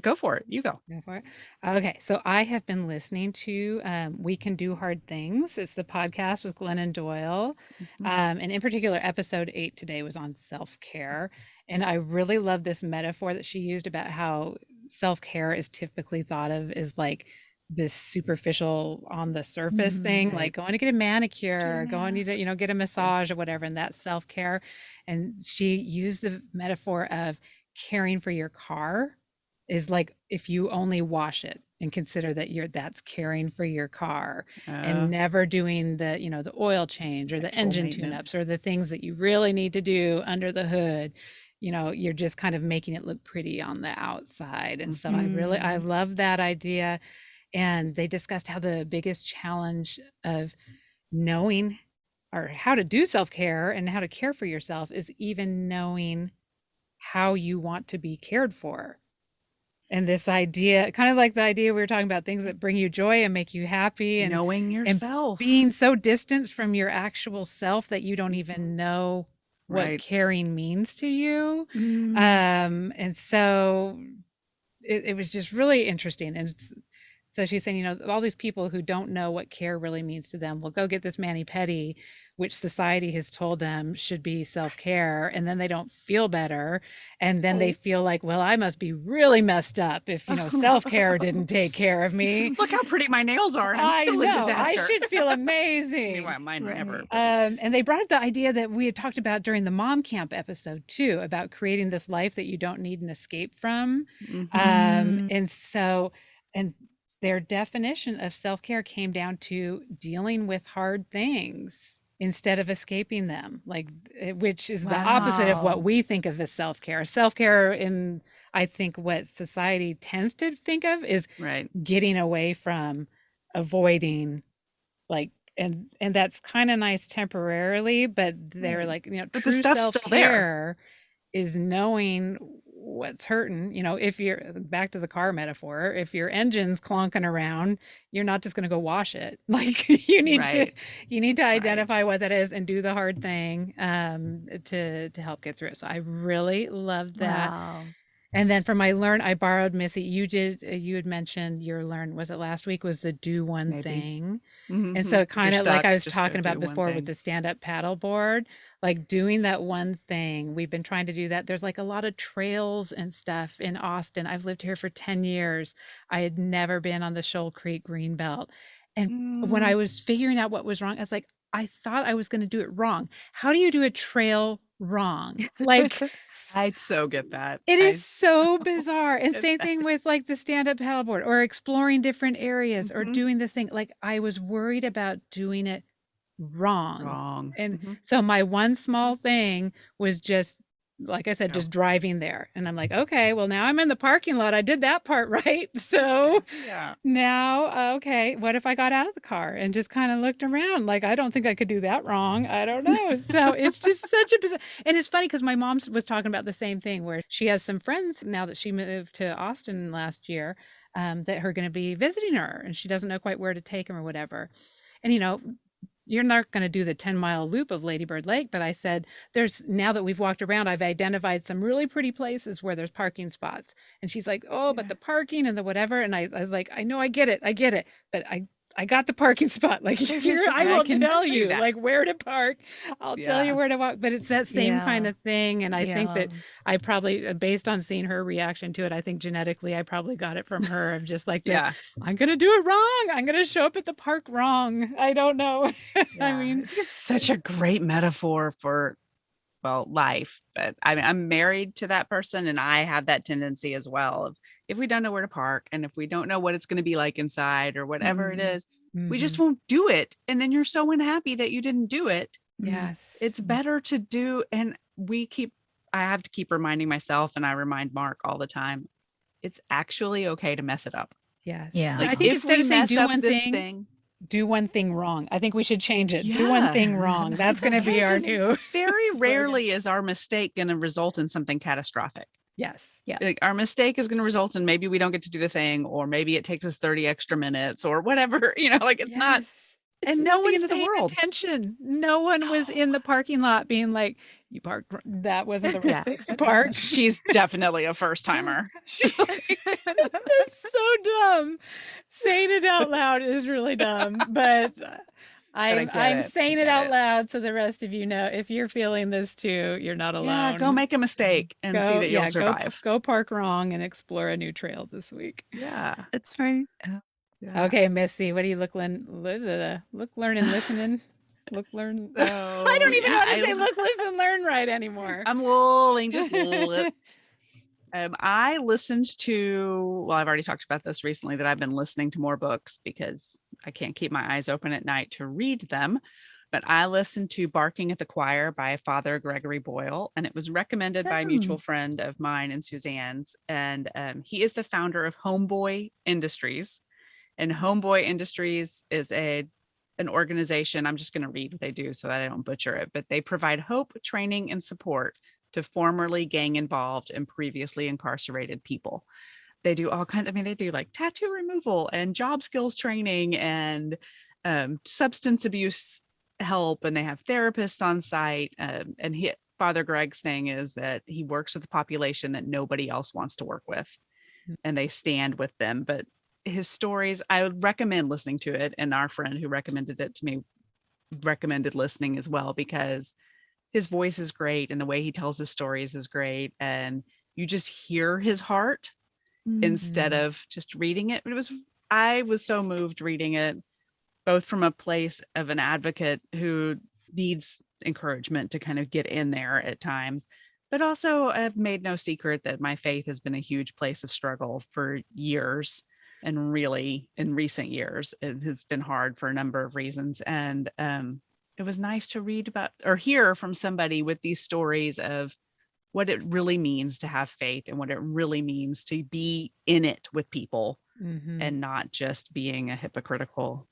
Go for it. You go. Go for it. Okay, so I have been listening to We Can Do Hard Things. It's the podcast with Glennon Doyle. Mhm. And in particular, episode 8 today was on self-care. And I really love this metaphor that she used about how self-care is typically thought of as like this superficial on the surface thing, like Right. going to get a manicure, Get a going to, mask. get a Yeah. massage or whatever, and that's self-care. And she used the metaphor of caring for your car is like if you only wash it and consider that that's caring for your car and Uh, never doing the the oil change or the Actual engine maintenance. tune-ups or the things that you really need to do under the hood. You're just kind of making it look pretty on the outside. And so I Mm, love that idea. And they discussed how the biggest challenge of knowing or how to do self-care and how to care for yourself is even knowing how you want to be cared for. And this idea, kind of like the idea we were talking about, things that bring you joy and make you happy, Knowing and yourself. being so distant from your actual self that you don't even know what Right. caring means to you. mm. And so it was just really interesting. And so she's saying, all these people who don't know what care really means to them will go get this mani-pedi, which society has told them should be self-care, and then they don't feel better. And then they Oh. feel like, well, I must be really messed up if, self-care didn't take care of me. Look how pretty my nails are, and I'm I still a know, I disaster. should feel amazing. Meanwhile, mine were never. Right. And they brought up the idea that we had talked about during the mom camp episode too, about creating this life that you don't need an escape from. Mhm. Mm. And so, and their definition of self-care came down to dealing with hard things instead of escaping them, like which is the opposite of what Wow. we think of as self-care. Self-care, in I think what society tends to think of, is Right. getting away from, avoiding, like and that's kind of nice temporarily, but they're Right. like, But the true stuff's still there. self-care is knowing what's hurting. If you're back to the car metaphor, if your engine's clonking around, you're not just going to go wash it. Like Right. you need to Right. identify what that is and do the hard thing to help get through it. So I really love that. Wow. And then for my learn, I borrowed Missy. You had mentioned your learn, was it last week, was the do one Maybe. thing. And so If you're kind of like I stuck, was just go talking about do one before with thing. the stand-up paddleboard, like doing that one thing. We've been trying to do that. There's like a lot of trails and stuff in Austin. I've lived here for 10 years. I had never been on the Shoal Creek Greenbelt. And when I Mm, was figuring out what was wrong, I was like, I thought I was going to do it wrong. How do you do a trail wrong? Like, I so get that. it is I so so bizarre. And get same thing that. with like the stand-up paddleboard or exploring different areas or Mhm. doing this thing. Like I was worried about doing it wrong. Wrong. And Mhm. so my one small Mhm. thing was just, like I said, Go. just driving there. And I'm like, okay, well, now I'm in the parking lot. I did that part right. So Yeah. now, okay, what if I got out of the car and just kind of looked around? Like, I don't think I could do that wrong. I don't know. So it's just such a bizarre. And it's funny because my mom was talking about the same thing where she has some friends now that she moved to Austin last year that are going to be visiting her and she doesn't know quite where to take them or whatever. And, you're not going to do the 10-mile loop of Ladybird Lake, but I said, now that we've walked around, I've identified some really pretty places where there's parking spots. And she's like, oh, but Yeah. the parking and the whatever. And I was like, I know, I get it. But I got the parking spot. Like here, I I will can tell do you that. like where to park. I'll tell you Yeah. where to walk. But it's that same kind Yeah. of thing. And I think Yeah. that I probably, based on seeing her reaction to it, I think genetically I probably got it from her of just like Yeah. I'm going to do it wrong. I'm going to show up at the park wrong. I don't know. I Yeah. mean, I think it's such a great metaphor for, well, life. But I mean, I'm married to that person and I have that tendency as well of if we don't know where to park and if we don't know what it's going to be like inside or whatever it Mhm. is, we just mhm. won't do it. And then you're so unhappy that you didn't do it. Mm. Yes. It's better to do. And I have to keep reminding myself and I remind Mark all the time. It's actually okay to mess it up. Yes. Yeah. I Like think if instead we of saying mess do up one this thing, thing, do one thing wrong. I think we should change it. Do one yeah, thing wrong. That's it's going to okay be our because new very slogan. rarely is our mistake going to result in something catastrophic. Yes. Yeah. Like our mistake is going to result in maybe we don't get to do the thing, or maybe it takes us 30 extra minutes or whatever, like it's not And no the end one's of the paying world. attention. No one was No. in the parking lot being like, you parked, that wasn't the right Yeah. place to park. She's definitely a first timer. It's so dumb. Saying it out loud is really dumb, but But I get I'm it. I saying it get out it. loud so the rest of you know if you're feeling this too, you're not Yeah, go alone. make a mistake and see that you'll survive. Go park wrong and explore a new trail this week. Yeah. That's right. Yeah. Okay, Missy, what are you look, learn, and listening? Look, learn. I So don't even know yeah, how to say look, listen, learn right anymore. I'm lolling just a little. I listened to, well, I've already talked about this recently that I've been listening to more books because I can't keep my eyes open at night to read them. But I listened to Barking at the Choir by Father Gregory Boyle, and it was recommended by a mutual Oh. friend of mine and Suzanne's. And he is the founder of Homeboy Industries. And Homeboy Industries is an organization. I'm just going to read what they do so that I don't butcher it, but they provide hope, training, and support to formerly gang involved and previously incarcerated people. They do all kinds, they do like tattoo removal and job skills training and substance abuse help. And they have therapists on site. And Father Greg's thing is that he works with a population that nobody else wants to work with and they stand with them. But his stories, I would recommend listening to it. And our friend who recommended it to me recommended listening as well, because his voice is great and the way he tells his stories is great. And you just hear his heart instead Mhm. of just reading it. I was so moved reading it, both from a place of an advocate who needs encouragement to kind of get in there at times, but also I've made no secret that my faith has been a huge place of struggle for years. And really in recent years, it has been hard for a number of reasons. And it was nice to read about or hear from somebody with these stories of what it really means to have faith and what it really means to be in it with people Mhm. and not just being a hypocritical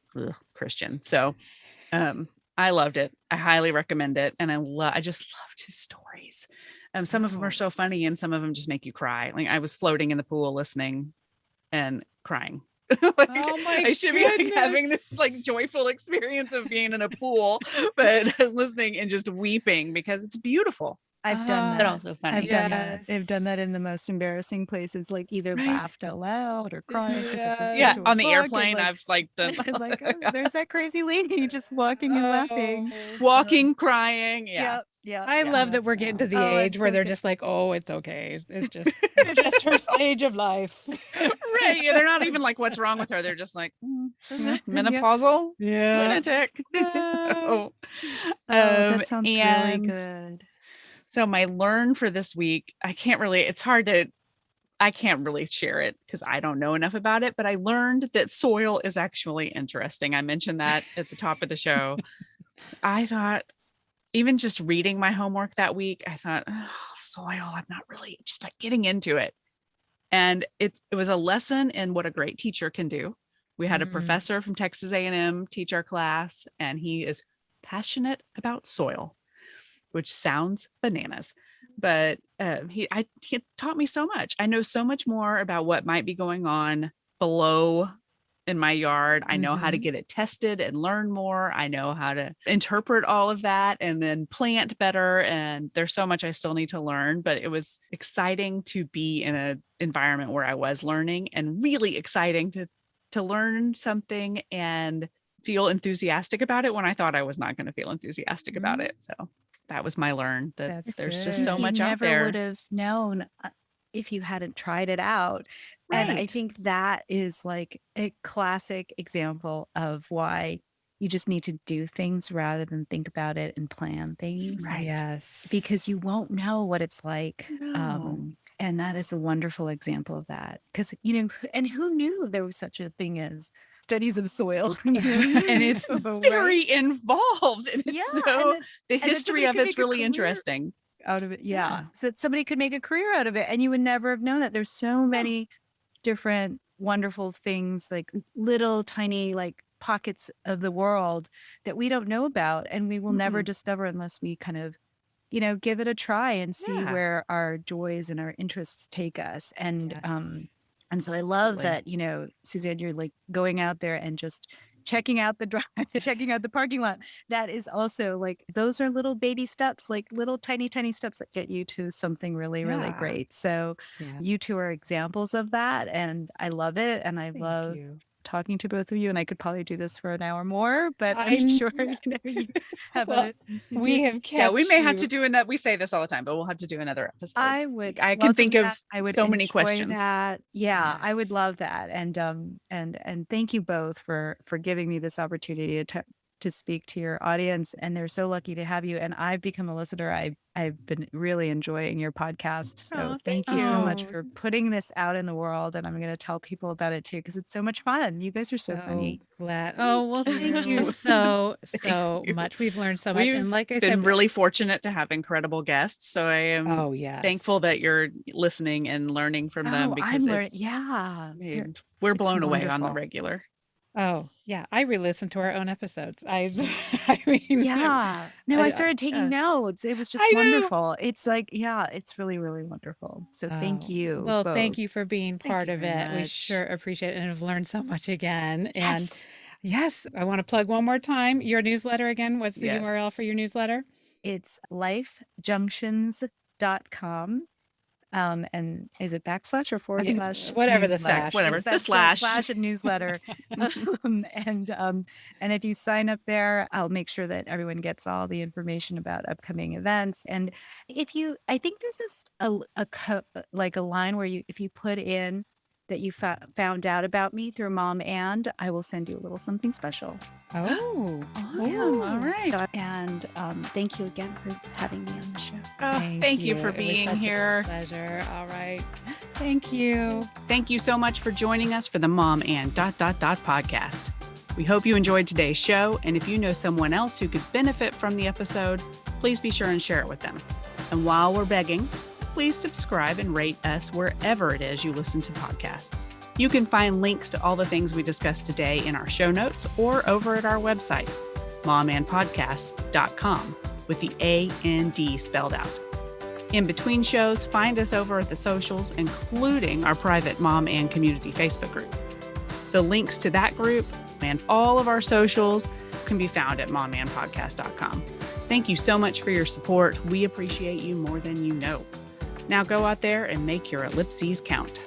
Christian. So I loved it. I highly recommend it. And I just loved his stories. Some of them are so funny and some of them just make you cry. Like I was floating in the pool listening and crying. Like, I should be like having this like joyful experience of being in a pool, but listening and just weeping because it's beautiful. I've done that. But also funny. I've done that. I've done that in the most embarrassing places, like either laughed out loud or cried. Yeah, on the airplane, I've like done like, oh, there's that crazy lady just walking and laughing, walking, crying. Yeah, yeah. I love that we're getting to the age where they're just like, oh, it's okay. It's just her stage of life. Right. Yeah, they're not even like, what's wrong with her? They're just like, menopausal lunatic. So, that sounds really good. So my learn for this week, I can't really share it because I don't know enough about it, but I learned that soil is actually interesting. I mentioned that at the top of the show. I thought, even just reading my homework that week, I thought, soil, I'm not really just like getting into it. And it was a lesson in what a great teacher can do. We had a professor from Texas A&M teach our class, and he is passionate about soil, which sounds bananas, but he taught me so much. I know so much more about what might be going on below in my yard. I know how to get it tested and learn more. I know how to interpret all of that and then plant better. And there's so much I still need to learn, but it was exciting to be in an environment where I was learning, and really exciting to learn something and feel enthusiastic about it when I thought I was not going to feel enthusiastic about it. So that was my learn, that there's just so much out there. You never would have known if you hadn't tried it out. Right. And I think that is like a classic example of why you just need to do things rather than think about it and plan things. Right. Yes. Because you won't know what it's like. No. And that is a wonderful example of that. Because, and who knew there was such a thing as studies of soil? And it's very involved. And it's the history of it's really interesting. Out of it. Yeah. So that somebody could make a career out of it, and you would never have known that. There's so many different wonderful things, like little tiny like pockets of the world that we don't know about, and we will never discover unless we kind of give it a try and see where our joys and our interests take us. And and so I love that, Suzanne, you're like going out there and just checking out the drive, checking out the parking lot. That is also like, those are little baby steps, like little tiny steps that get you to something really, really great. So you two are examples of that. And I love it. And I love talking to both of you, and I could probably do this for an hour more, but I'm sure you have we may have to do another. We say this all the time, but we'll have to do another episode. I can think of so many enjoy questions. That. Yeah, I would love that. And thank you both for giving me this opportunity to speak to your audience. And they're so lucky to have you. And I've become a listener. I've been really enjoying your podcast. So thank you so much for putting this out in the world. And I'm going to tell people about it too, because it's so much fun. You guys are so funny. Glad. Oh, well, thank you so much. We've learned so much. And like I said, been really fortunate to have incredible guests. So I am thankful that you're listening and learning from them, because we're blown away on the regular. Oh, yeah. I re-listened to our own episodes. I mean, I started taking notes. It was just wonderful. It's like, it's really, really wonderful. So thank you. Well, both. Thank you for being part of it. We sure appreciate it, and have learned so much again. And yes, I want to plug one more time your newsletter again. What's the URL for your newsletter? It's lifejunctions.com. And is it backslash or forward slash? Whatever the slash. Whatever. The slash and newsletter. And if you sign up there, I'll make sure that everyone gets all the information about upcoming events. And I think there's this a line where if you put in that you found out about me through Mom and, I will send you a little something special. Oh, awesome. All right. And thank you again for having me on the show. Thank you for being here. Pleasure. All right. Thank you. Thank you so much for joining us for the Mom and ... podcast. We hope you enjoyed today's show. And if you know someone else who could benefit from the episode, please be sure and share it with them. And while we're begging, please subscribe and rate us wherever it is you listen to podcasts. You can find links to all the things we discussed today in our show notes or over at our website, momandpodcast.com, with the A-N-D spelled out. In between shows, find us over at the socials, including our private Mom and Community Facebook group. The links to that group and all of our socials can be found at momandpodcast.com. Thank you so much for your support. We appreciate you more than you know. Now go out there and make your ellipses count.